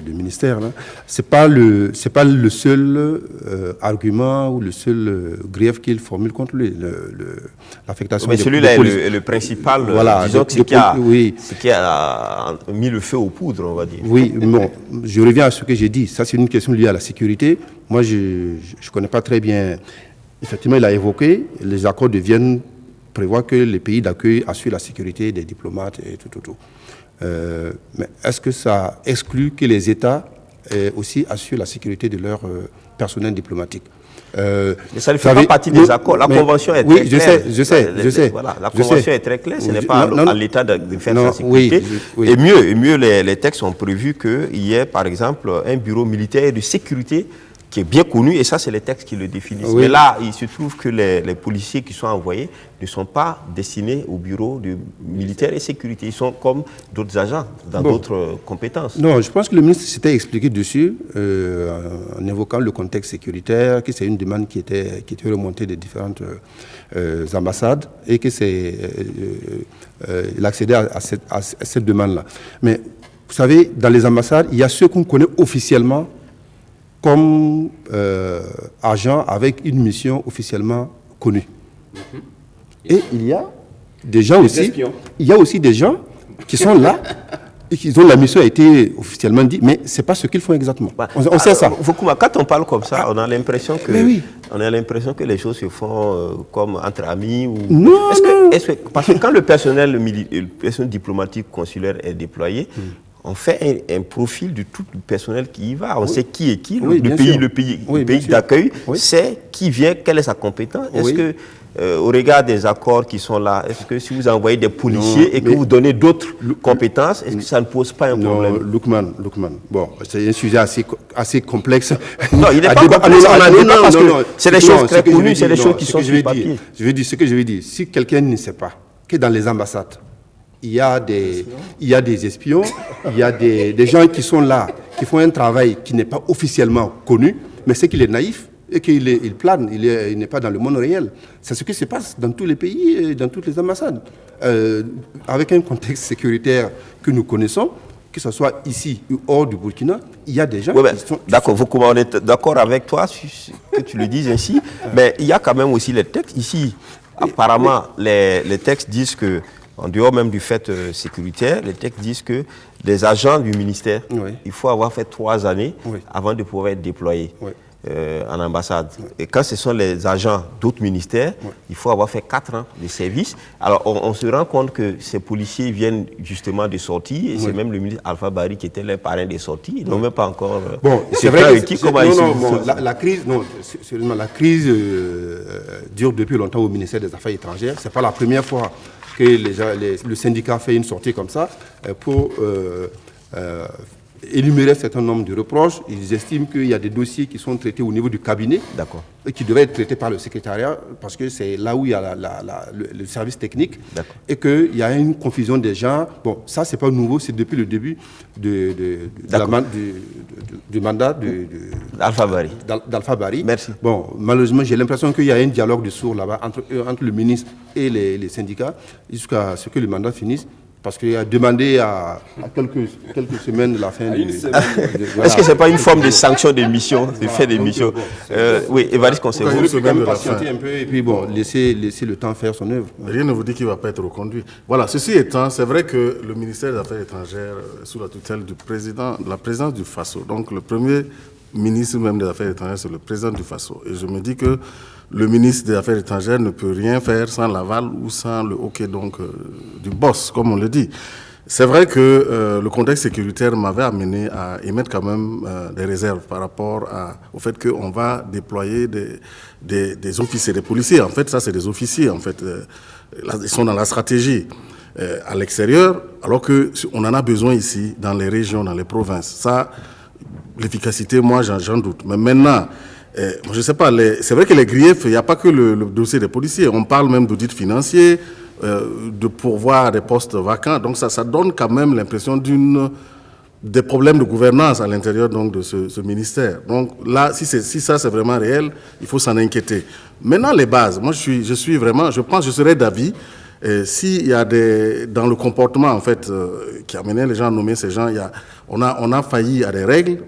du ministère. C'est pas le seul argument ou le seul grief qu'il formule contre lui, l'affectation.
Mais celui-là est le principal.
Voilà,
disons ce qui a mis le feu aux poudres, on va dire.
Oui, bon, je reviens à ce que j'ai dit. Ça, c'est une question liée à la sécurité. Moi, je ne connais pas très bien. Effectivement, il a évoqué les accords de Vienne prévoit que les pays d'accueil assurent la sécurité des diplomates et tout. Mais est-ce que ça exclut que les États aussi assurent la sécurité de leur personnel diplomatique?
Mais ça ne fait pas partie des accords. La convention est très claire.
Je sais.
Voilà, la convention est très claire. Ce n'est pas à l'État de faire sa sécurité. Et mieux, les textes ont prévu qu'il y ait, par exemple, un bureau militaire de sécurité qui est bien connu, et ça, c'est les textes qui le définissent. Oui. Mais là, il se trouve que les policiers qui sont envoyés ne sont pas destinés au bureau de militaire et sécurité. Ils sont comme d'autres agents, dans d'autres compétences.
Non, je pense que le ministre s'était expliqué dessus, en évoquant le contexte sécuritaire, que c'est une demande qui était remontée des différentes ambassades, et que il accédait à cette demande-là. Mais, vous savez, dans les ambassades, il y a ceux qu'on connaît officiellement comme agent avec une mission officiellement connue. Et il y a des gens aussi, il y a aussi des gens qui sont là et dont la mission a été officiellement dit, mais ce n'est pas ce qu'ils font exactement. On sait ça.
Quand on parle comme ça, on a l'impression que les choses se font comme entre amis. Ou...
Non,
parce que quand le personnel diplomatique consulaire est déployé, on fait un profil de tout le personnel qui y va. On sait qui est qui. Le pays d'accueil sait qui vient, quelle est sa compétence. Est-ce que, au regard des accords qui sont là, est-ce que si vous envoyez des policiers et que vous donnez d'autres compétences, est-ce que ça ne pose pas un problème?
Lookman. Bon, c'est un sujet assez complexe.
Non, il n'est pas complexe. C'est des choses très connues, c'est des choses qui sont sur le papier.
Je vais dire ce que je vais dire. Si quelqu'un ne sait pas que dans les ambassades, il y a des espions, il y a des gens qui sont là, qui font un travail qui n'est pas officiellement connu, mais c'est qu'il est naïf et qu'il plane, il n'est pas dans le monde réel. C'est ce qui se passe dans tous les pays et dans toutes les ambassades. Avec un contexte sécuritaire que nous connaissons, que ce soit ici ou hors du Burkina, il y a des gens qui sont...
D'accord, on est d'accord avec toi, que tu le dises ainsi, mais il y a quand même aussi les textes. Ici, apparemment, les textes disent que en dehors même du fait sécuritaire, les textes disent que les agents du ministère, il faut avoir fait 3 années avant de pouvoir être déployé en ambassade. Et quand ce sont les agents d'autres ministères, il faut avoir fait 4 ans de service. Alors on se rend compte que ces policiers viennent justement de sorties, et c'est même le ministre Alpha Bari qui était le parrain des sorties. Ils n'ont même pas encore...
c'est vrai que la crise dure depuis longtemps au ministère des Affaires étrangères. Ce n'est pas la première fois que le syndicat fait une sortie comme ça pour énumérer un certain nombre de reproches. Ils estiment qu'il y a des dossiers qui sont traités au niveau du cabinet et qui devaient être traités par le secrétariat parce que c'est là où il y a le service technique et qu'il y a une confusion des gens. Bon, ça, c'est pas nouveau, c'est depuis le début du mandat d'Alpha Bari.
Merci.
Bon, malheureusement, j'ai l'impression qu'il y a un dialogue de sourds là-bas entre le ministre et les syndicats jusqu'à ce que le mandat finisse. Parce qu'il a demandé à quelques semaines de la fin du...
Est-ce que ce n'est pas une forme de sanction des missions, de fait des missions oui, Évariste Conseil.
Vous pouvez quand même patienter un peu et puis bon, laisser le temps faire son œuvre.
Rien ne vous dit qu'il ne va pas être reconduit. Voilà, ceci étant, c'est vrai que le ministère des Affaires étrangères, sous la tutelle du président, de la présidence du FASO, donc le premier ministre même des Affaires étrangères, c'est le président du FASO. Et je me dis que le ministre des Affaires étrangères ne peut rien faire sans l'aval ou sans le hockey donc, du boss, comme on le dit. C'est vrai que le contexte sécuritaire m'avait amené à émettre quand même des réserves par rapport au fait qu'on va déployer des officiers, des policiers. En fait, ça, c'est des officiers. En fait, ils sont dans la stratégie à l'extérieur, alors qu'on en a besoin ici, dans les régions, dans les provinces. Ça, l'efficacité, moi, j'en doute. Mais maintenant... je ne sais pas, c'est vrai que les griefs, il n'y a pas que le dossier des policiers. On parle même d'audit financier, de pourvoir des postes vacants. Donc ça donne quand même l'impression des problèmes de gouvernance à l'intérieur donc, de ce ministère. Donc là, si ça c'est vraiment réel, il faut s'en inquiéter. Maintenant, les bases, moi je serais d'avis, s'il y a dans le comportement en fait, qui amenait les gens à nommer ces gens, on a failli à des règles,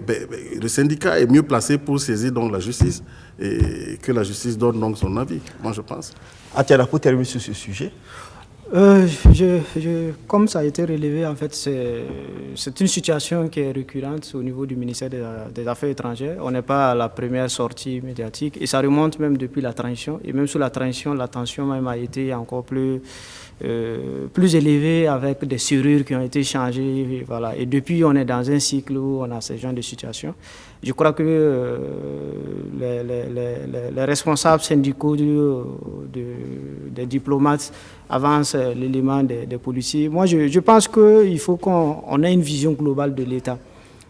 le syndicat est mieux placé pour saisir donc, la justice et que la justice donne donc son avis, moi je pense.
Atiana, pour terminer sur ce sujet.
Comme ça a été relevé, en fait, c'est une situation qui est récurrente au niveau du ministère des Affaires étrangères. On n'est pas à la première sortie médiatique et ça remonte même depuis la transition. Et même sous la transition, la tension même a été encore plus élevée avec des serrures qui ont été changées. Voilà. Et depuis, on est dans un cycle où on a ce genre de situation. Je crois que les responsables syndicaux des diplomates avancent l'élément des policiers. Moi, je pense qu'il faut qu'on ait une vision globale de l'État.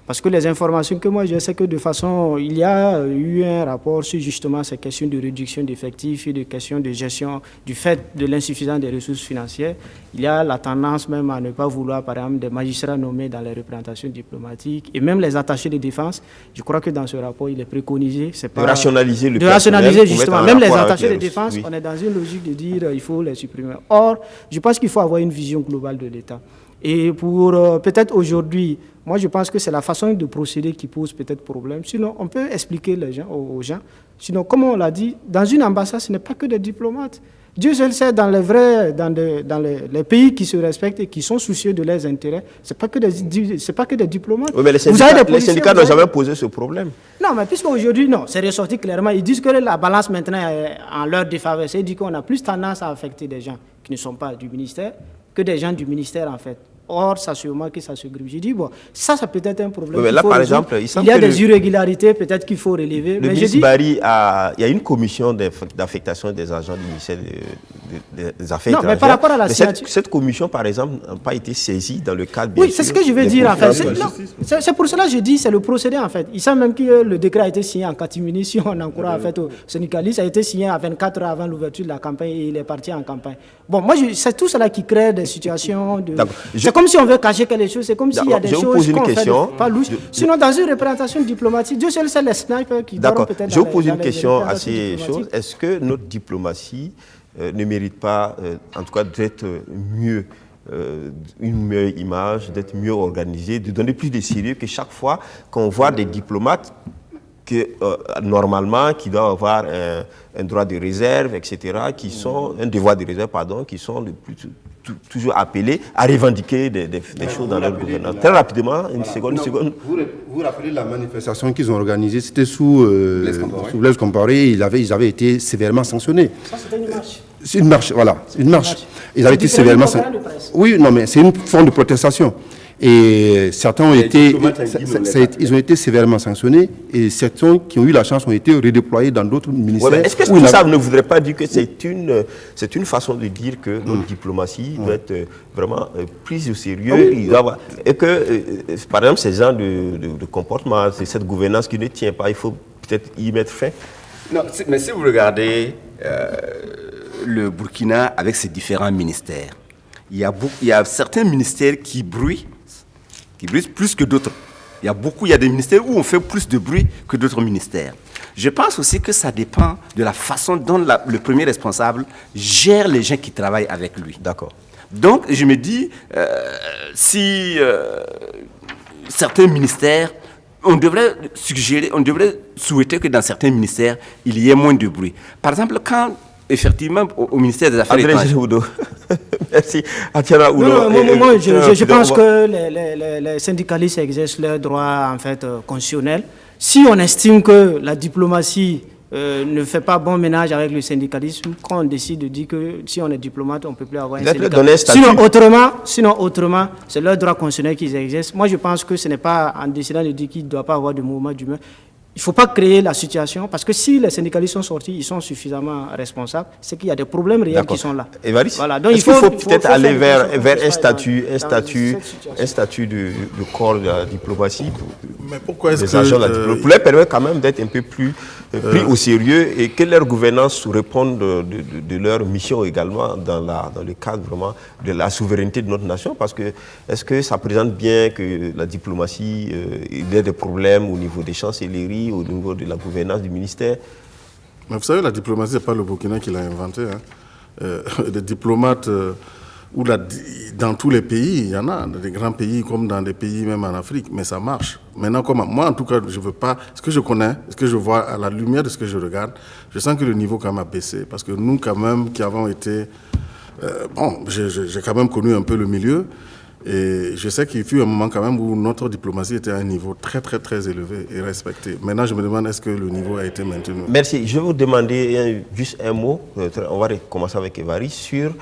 Parce que les informations que moi je sais que de façon, il y a eu un rapport sur justement ces questions de réduction d'effectifs et de questions de gestion du fait de l'insuffisance des ressources financières. Il y a la tendance même à ne pas vouloir, par exemple, des magistrats nommés dans les représentations diplomatiques et même les attachés de défense. Je crois que dans ce rapport, il est préconisé. C'est pas
de rationaliser le
personnel. De rationaliser justement. Même les attachés de défense, oui. On est dans une logique de dire il faut les supprimer. Or, je pense qu'il faut avoir une vision globale de l'État. Et pour peut-être aujourd'hui, moi je pense que c'est la façon de procéder qui pose peut-être problème. Sinon, on peut expliquer aux gens. Sinon, comme on l'a dit, dans une ambassade, ce n'est pas que des diplomates. Dieu seul sait, dans les pays qui se respectent et qui sont soucieux de leurs intérêts, ce n'est pas que des diplomates.
Oui, mais les syndicats n'ont jamais posé ce problème.
Non, mais puisqu'aujourd'hui, non, c'est ressorti clairement. Ils disent que la balance maintenant est en leur défaveur. C'est-à-dire qu'on a plus tendance à affecter des gens qui ne sont pas du ministère que des gens du ministère, en fait. Or, ça sûrement que ça se grippe. J'ai dit, bon, ça peut être un problème.
Mais là, par exemple,
il y a des irrégularités, peut-être qu'il faut relever.
Le ministre Bari, il y a une commission d'affectation des agents du ministère des Affaires étrangères.
Non, mais par rapport à la signature...
Cette commission, par exemple, n'a pas été saisie dans le cadre...
Oui, c'est ce que je veux dire, en fait. C'est pour cela que je dis, c'est le procédé, en fait. Il semble même que le décret a été signé en catimini, si on en croit, en fait, au syndicaliste. Ça a été signé à 24 heures avant l'ouverture de la campagne et il est parti en campagne. Bon, moi, c'est tout cela qui crée des situations de... C'est comme si on veut cacher quelque chose, c'est comme s'il y a des choses qu'on fait pas louches. Sinon, dans une représentation diplomatique, Dieu seul sait les snipers qui dorment peut-être.
Je vous pose une question assez chose. Est-ce que notre diplomatie ne mérite pas, en tout cas, d'être mieux, une meilleure image, d'être mieux organisée, de donner plus de sérieux que chaque fois qu'on voit des diplomates normalement, qui doivent avoir un droit de réserve, etc., un devoir de réserve, pardon, qui sont toujours appelés à revendiquer des choses dans leur gouvernement. Très rapidement, une seconde.
Vous rappelez la manifestation qu'ils ont organisée, c'était sous Blaise Compaoré, ils avaient été sévèrement sanctionnés.
Ça, c'était une marche.
C'est une marche, voilà, une marche. Ils avaient été sévèrement sanctionnés. Oui, non, mais c'est une forme de protestation.
Et certains ont ils ont été sévèrement sanctionnés et certains qui ont eu la chance ont été redéployés dans d'autres ministères.
Ouais, est-ce que tout ça ne voudrait pas dire que c'est une façon de dire que notre diplomatie doit être vraiment prise au sérieux et que, par exemple, ces gens de comportement, c'est cette gouvernance qui ne tient pas, il faut peut-être y mettre fin?
Non, mais si vous regardez le Burkina avec ses différents ministères, il y a certains ministères qui bruissent plus que d'autres. Il y a des ministères où on fait plus de bruit que d'autres ministères. Je pense aussi que ça dépend de la façon dont le premier responsable gère les gens qui travaillent avec lui.
D'accord.
Donc, je me dis, si certains ministères, on devrait souhaiter que dans certains ministères, il y ait moins de bruit. Par exemple, quand, effectivement, au ministère des Affaires étrangères...
Merci. Atiana Oudo.
Je pense que les syndicalistes exercent leurs droits en fait, constitutionnels. Si on estime que la diplomatie ne fait pas bon ménage avec le syndicalisme, quand on décide de dire que si on est diplomate, on ne peut plus avoir un syndicat. Sinon, autrement, c'est leur droit constitutionnel qu'ils exercent. Moi, je pense que ce n'est pas en décidant de dire qu'il ne doit pas avoir de mouvement d'humeur. Il ne faut pas créer la situation, parce que si les syndicalistes sont sortis, ils sont suffisamment responsables, c'est qu'il y a des problèmes réels qui sont là.
Évariste, voilà. Donc il faut peut-être aller vers un statut du corps de la diplomatie pour les permettre quand même d'être un peu plus pris au sérieux et que leur gouvernance réponde de leur mission également dans le cadre vraiment de la souveraineté de notre nation, parce que est-ce que ça présente bien que la diplomatie il y a des problèmes au niveau des chancelleries, au niveau de la gouvernance du ministère?
Mais vous savez, la diplomatie, ce n'est pas le Burkina qui l'a inventé. Des diplomates, dans tous les pays, il y en a, dans des grands pays comme dans des pays même en Afrique, mais ça marche. Maintenant, moi, en tout cas, je ne veux pas... Ce que je connais, ce que je vois à la lumière de ce que je regarde, je sens que le niveau quand même a baissé. Parce que nous, quand même, qui avons été... j'ai quand même connu un peu le milieu. Et je sais qu'il fut un moment quand même où notre diplomatie était à un niveau très, très, très élevé et respecté. Maintenant, je me demande est-ce que le niveau a été maintenu.
Merci. Je vais vous demander juste un mot. On va commencer avec Évariste sur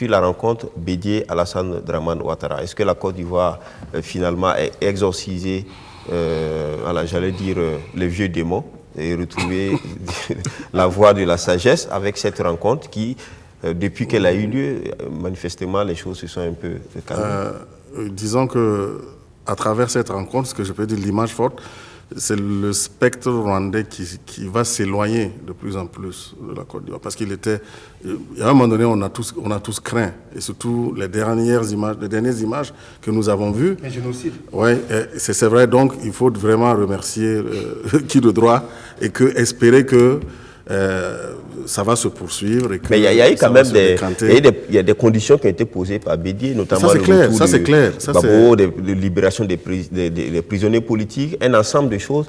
la rencontre Bédié-Alassane Dramane Ouattara. Est-ce que la Côte d'Ivoire finalement a exorcisé, j'allais dire, les vieux démons et retrouvé la voie de la sagesse avec cette rencontre qui... depuis qu'elle a eu lieu, manifestement, les choses se sont un peu calmées.
Disons qu'à travers cette rencontre, ce que je peux dire, l'image forte, c'est le spectre rwandais qui va s'éloigner de plus en plus de la Côte d'Ivoire. Parce qu'il était... À un moment donné, on a tous craint. Et surtout, les dernières images que nous avons vues...
Un génocide.
Oui, c'est vrai. Donc, il faut vraiment remercier qui de droit et espérer que... ça va se poursuivre. Et que
mais il y a eu quand même des conditions qui ont été posées par Bédié, notamment
le retour
Gbagbo, de libération des prisonniers politiques, un ensemble de choses.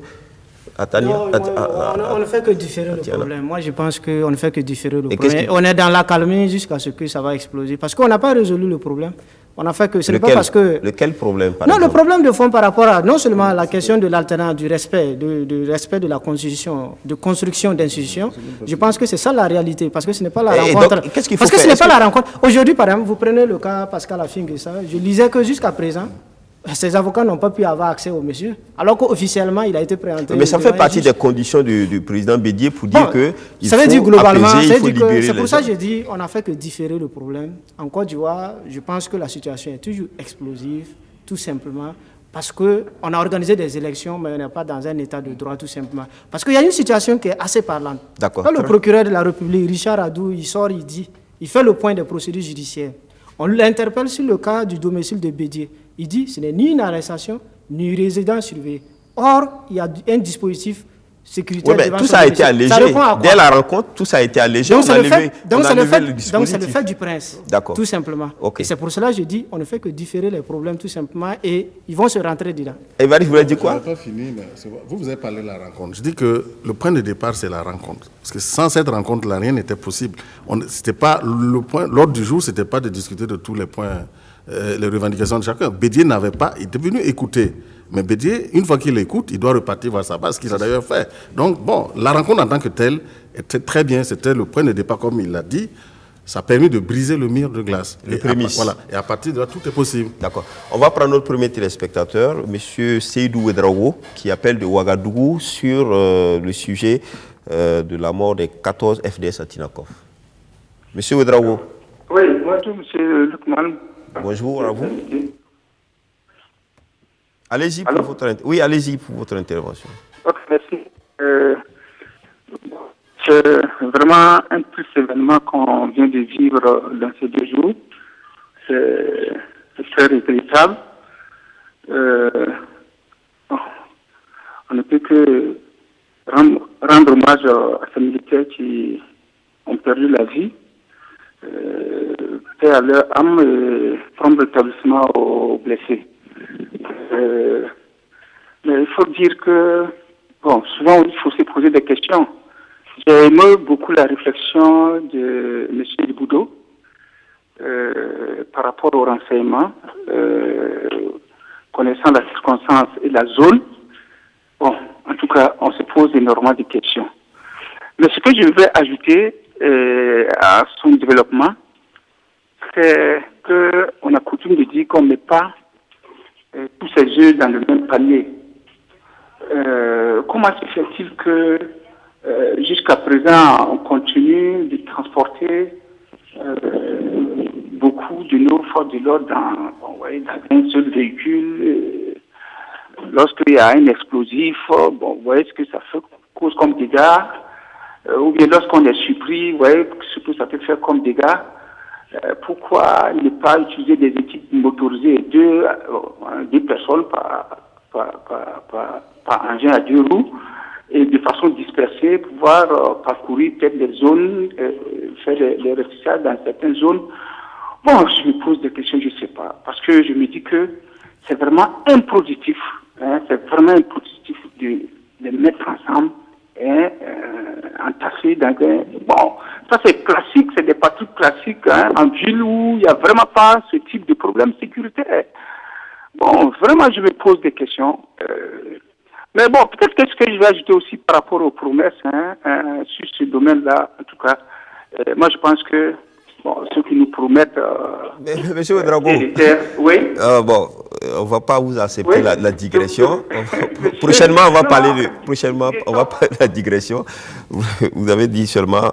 On ne fait que différer le problème. Moi, je pense qu'on ne fait que différer le problème. On est dans la calmie jusqu'à ce que ça va exploser. Parce qu'on n'a pas résolu le problème. On a fait que ce n'est pas parce que...
Lequel problème, par
exemple? Le problème de fond par rapport à non seulement la question de l'alternance, du respect, de la Constitution, de construction d'institutions. Je pense que c'est ça la réalité, parce que ce n'est pas la rencontre. Parce que ce n'est pas la rencontre. Aujourd'hui, par exemple, vous prenez le cas Pascal Afingessa. Je lisais que jusqu'à présent, ces avocats n'ont pas pu avoir accès au monsieur, alors qu'officiellement, il a été présenté.
Mais ça fait partie des conditions du président Bédié pour dire qu'il faut
apaiser, il faut libérer les gens. C'est pour ça que j'ai dit on n'a fait que différer le problème. En Côte d'Ivoire, je pense que la situation est toujours explosive, tout simplement, parce qu'on a organisé des élections, mais on n'est pas dans un état de droit, tout simplement. Parce qu'il y a une situation qui est assez parlante. Quand le procureur de la République, Richard Adou, il sort, il fait le point des procédures judiciaires. On l'interpelle sur le cas du domicile de Bédié. Il dit ce n'est ni une arrestation, ni une résidence surveillée. Or, il y a un dispositif sécuritaire.
Oui, mais tout ça a été allégé. Dès la rencontre, tout ça a été allégé.
Donc, c'est le fait du prince. Tout simplement.
Okay.
Et c'est pour cela que je dis on ne fait que différer les problèmes, tout simplement, et ils vont se rentrer dedans.
Évariste, vous voulez dire quoi?
Je n'ai pas fini, mais vous avez parlé de la rencontre. Je dis que le point de départ, c'est la rencontre. Parce que sans cette rencontre-là, rien n'était possible. L'ordre du jour, ce n'était pas de discuter de tous les points, les revendications de chacun. Bédié n'avait pas, il était venu écouter. Mais Bédié, une fois qu'il écoute, il doit repartir vers sa base, ce qu'il a d'ailleurs fait. Donc, bon, la rencontre en tant que telle était très bien. C'était le point de départ, comme il l'a dit. Ça a permis de briser le mur de glace.
Les prémices.
Voilà. Et à partir de là, tout est possible.
D'accord. On va prendre notre premier téléspectateur, M. Seydou Ouedraogo, qui appelle de Ouagadougou sur le sujet de la mort des 14 FDS à Tinakov. M. Ouedraogo.
Oui, bonjour, M. Lukman.
Bonjour à vous. Allez-y pour votre intervention.
Ok, merci. C'est vraiment un triste événement qu'on vient de vivre dans ces 2 jours. C'est très regrettable. On ne peut que rendre hommage à ces militaires qui ont perdu la vie. Paix à leur âme et prompt rétablissement aux blessés. Mais il faut dire que, souvent il faut se poser des questions. J'ai aimé beaucoup la réflexion de M. Liboudot par rapport au renseignement, connaissant la circonstance et la zone. En tout cas, on se pose énormément de questions. Mais ce que je vais ajouter à son développement, c'est qu'on a coutume de dire qu'on ne met pas tous ces œufs dans le même panier. Comment se fait-il que jusqu'à présent, on continue de transporter beaucoup de nos forces de l'ordre dans un seul véhicule. Lorsqu'il y a un explosif, vous voyez ce que ça fait, cause comme dégâts. Ou bien lorsqu'on est surpris, vous voyez ce que ça peut faire comme dégâts. Pourquoi ne pas utiliser des équipes motorisées, deux personnes par engin à 2 roues, et de façon dispersée, pouvoir parcourir peut-être les zones, faire les restitutions dans certaines zones. Je me pose des questions, je ne sais pas. Parce que je me dis que c'est vraiment improductif. C'est vraiment improductif de les mettre ensemble et entassés dans un... ça c'est classique, c'est des patrouilles classiques en ville où il n'y a vraiment pas ce type de problème sécuritaire. Vraiment, je me pose des questions. Mais peut-être que ce que je vais ajouter aussi par rapport aux promesses sur ce domaine-là, en tout cas, moi je pense que ceux qui nous promettent...
Monsieur Ouedraogo,
oui.
On ne va pas vous accepter la digression. Prochainement, on va parler de la digression. Vous avez dit seulement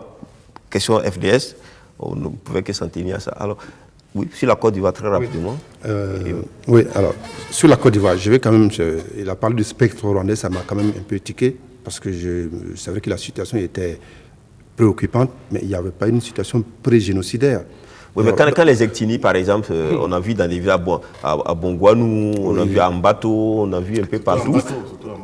question FDS. On ne pouvait que s'en tenir à ça. Alors, oui, sur la Côte d'Ivoire, très rapidement.
Oui, alors, sur la Côte d'Ivoire, je vais quand même... il a parlé du spectre rwandais, ça m'a quand même un peu tiqué, parce que c'est vrai que la situation était préoccupante, mais il n'y avait pas une situation pré-génocidaire.
Oui, mais quand les Ectini, par exemple, on a vu dans des villes à Bongouanou, on a vu à Mbato, on a vu un peu partout.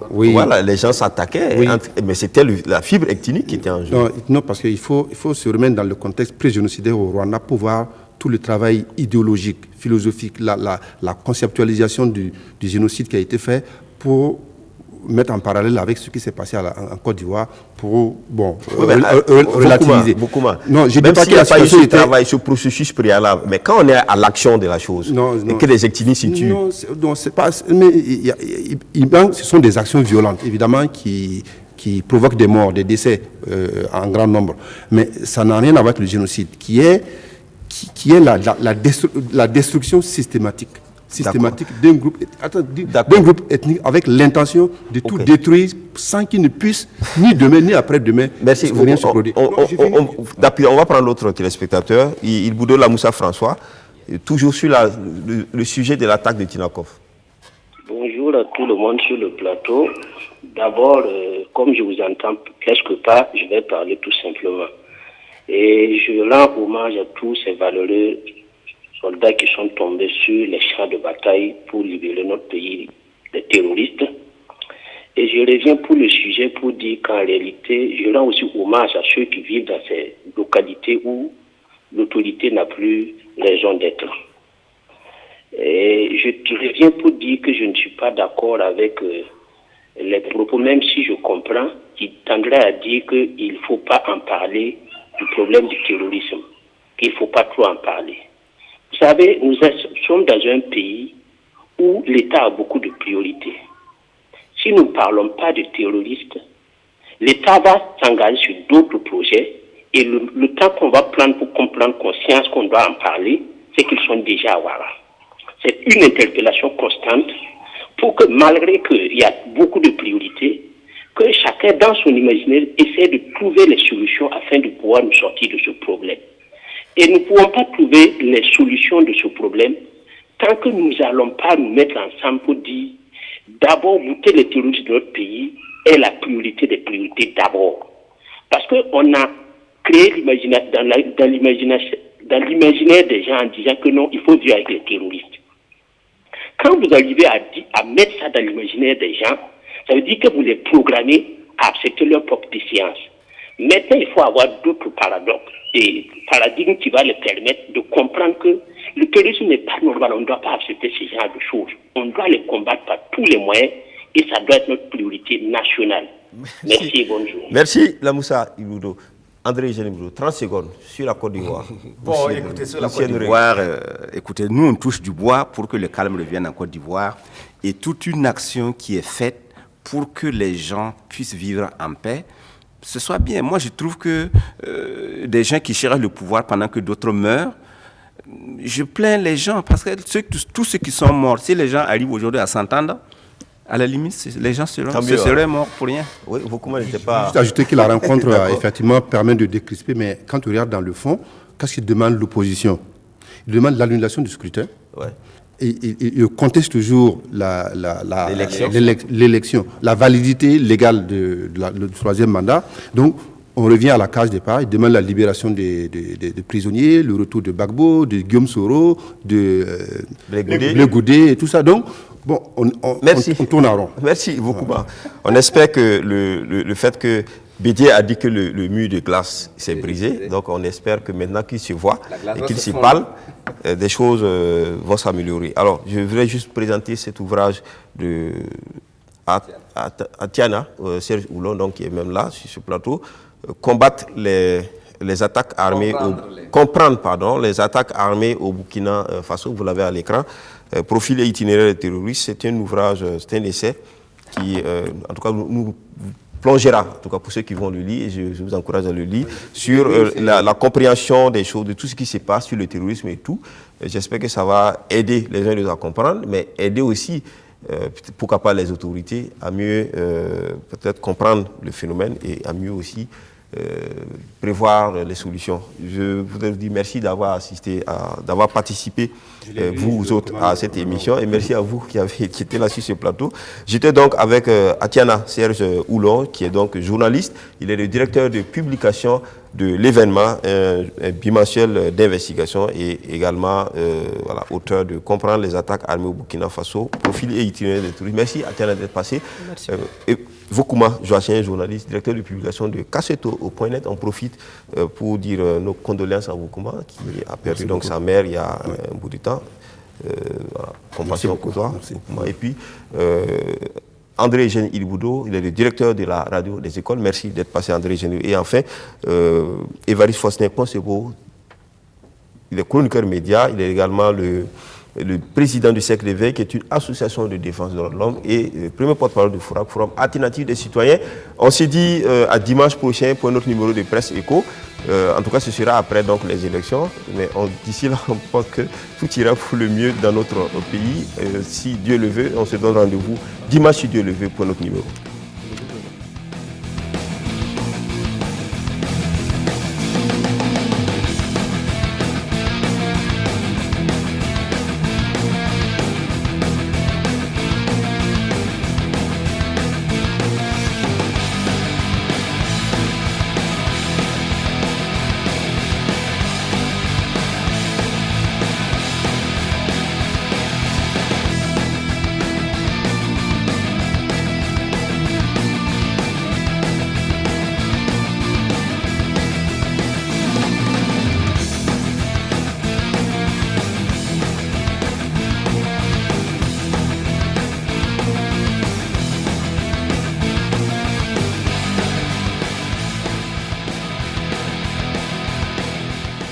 Oui. Voilà, les gens s'attaquaient, mais c'était la fibre ectinique qui était en jeu.
Non, parce qu'il faut se remettre dans le contexte pré-génocidaire au Rwanda pour voir tout le travail idéologique, philosophique, la conceptualisation du génocide qui a été fait pour mettre en parallèle avec ce qui s'est passé en Côte d'Ivoire pour relativiser.
Non, je ne dis pas qu'il n'y a pas eu ce travail, ce processus préalable, mais quand on est à l'action de la chose, et que les Ectini s'y tuent...
Non, c'est pas... Mais ce sont des actions violentes, évidemment, qui provoquent des morts, des décès en grand nombre. Mais ça n'a rien à voir avec le génocide, qui est la destruction systématique d'un groupe ethnique avec l'intention de tout détruire sans qu'il ne puisse ni demain ni après-demain rien se produire.
On va prendre l'autre téléspectateur, il Boudo Lamoussa François, toujours sur le sujet de l'attaque de Tinakov.
Bonjour à tout le monde sur le plateau. D'abord, comme je vous entends presque pas, je vais parler tout simplement. Et je rends hommage à tous ces valeureux soldats qui sont tombés sur les champs de bataille pour libérer notre pays des terroristes. Et je reviens pour le sujet pour dire qu'en réalité, je rends aussi hommage à ceux qui vivent dans ces localités où l'autorité n'a plus raison d'être. Et je reviens pour dire que je ne suis pas d'accord avec les propos, même si je comprends, qui tendraient à dire qu'il ne faut pas en parler du problème du terrorisme, qu'il ne faut pas trop en parler. Vous savez, nous sommes dans un pays où l'État a beaucoup de priorités. Si nous ne parlons pas de terroristes, l'État va s'engager sur d'autres projets Et le temps qu'on va prendre pour comprendre conscience qu'on doit en parler, c'est qu'ils sont déjà à Ouara. C'est une interpellation constante pour que, malgré qu'il y a beaucoup de priorités, que chacun dans son imaginaire essaie de trouver les solutions afin de pouvoir nous sortir de ce problème. Et nous ne pouvons pas trouver les solutions de ce problème tant que nous n'allons pas nous mettre ensemble pour dire d'abord buter les terroristes de notre pays est la priorité des priorités d'abord. Parce qu'on a créé l'imaginaire dans l'imaginaire des gens en disant que non, il faut vivre avec les terroristes. Quand vous arrivez à mettre ça dans l'imaginaire des gens, ça veut dire que vous les programmez à accepter leur propre défiance. Maintenant, il faut avoir d'autres paradoxes et paradigmes qui vont les permettre de comprendre que le terrorisme n'est pas normal. On ne doit pas accepter ce genre de choses. On doit les combattre par tous les moyens et ça doit être notre priorité nationale. Merci et bonjour.
Merci, Lamoussa Iboudo. André Geniboudo, 30 secondes sur la Côte d'Ivoire.
Bon, écoutez, sur la Côte d'Ivoire, écoutez, nous on touche du bois pour que le calme revienne en Côte d'Ivoire et toute une action qui est faite pour que les gens puissent vivre en paix, ce soit bien. Moi, je trouve que des gens qui cherchent le pouvoir pendant que d'autres meurent, je plains les gens parce que tous ceux qui sont morts, si les gens arrivent aujourd'hui à s'entendre, à la limite, les gens seraient morts pour rien.
Oui, beaucoup n'étaient pas...
Juste ajouter que la rencontre effectivement permet de décrisper, mais quand on regarde dans le fond, qu'est-ce qu'il demande l'opposition? Il demande l'annulation du scrutin. Ouais. Et il conteste toujours l'élection, la validité légale du troisième mandat. Donc, on revient à la case départ, il demande la libération des prisonniers, le retour de Gbagbo, de Guillaume Soro, de Blé Goudé et tout ça. Donc, bon, on tourne en rond.
Merci beaucoup. Ouais. On espère que le fait que Bédier a dit que le mur de glace s'est brisé, donc on espère que maintenant qu'ils se voient et qu'ils se parlent, des choses vont s'améliorer. Alors, je voudrais juste présenter cet ouvrage de Atiana, Serge Oulon, donc, qui est même là, sur ce plateau, combattre les attaques armées, comprendre les attaques armées au Burkina Faso, vous l'avez à l'écran, profil et itinéraire des terroristes, c'est un ouvrage, c'est un essai qui, en tout cas, nous plongera, en tout cas pour ceux qui vont le lire, et je vous encourage à le lire, sur la compréhension des choses, de tout ce qui se passe sur le terrorisme et tout. J'espère que ça va aider les uns et les autres à comprendre, mais aider aussi, pourquoi pas les autorités, à mieux peut-être comprendre le phénomène et à mieux aussi prévoir les solutions. Je voudrais vous dire merci d'avoir assisté, d'avoir participé, vous autres, à cette émission, et merci à vous qui étiez là sur ce plateau. J'étais donc avec Atiana Serge Oulon, qui est donc journaliste. Il est le directeur de publication de l'événement, un bimensuel d'investigation, et également auteur de Comprendre les attaques armées au Burkina Faso, profil et itinéraire des touristes. Merci Atiana d'être passé. Merci. Vokuma Joachim, journaliste, directeur de publication de Kasseto.net. On profite pour dire nos condoléances à Vokuma, qui a perdu donc sa mère il y a un bout de temps. Compassion pour toi. Et puis, André Eugène Ilboudo, il est le directeur de la radio des écoles. Merci d'être passé, André Eugène. Et enfin, Évariste Fosnin-Poncebo, il est chroniqueur média, il est également le président du Cercle d'éveil, qui est une association de défense de l'homme, et le premier porte-parole du Forum Alternative des citoyens. On s'est dit à dimanche prochain pour notre numéro de Presse Éco. En tout cas, ce sera après donc, les élections. Mais d'ici là, on pense que tout ira pour le mieux dans notre pays. Si Dieu le veut, on se donne rendez-vous dimanche si Dieu le veut pour notre numéro.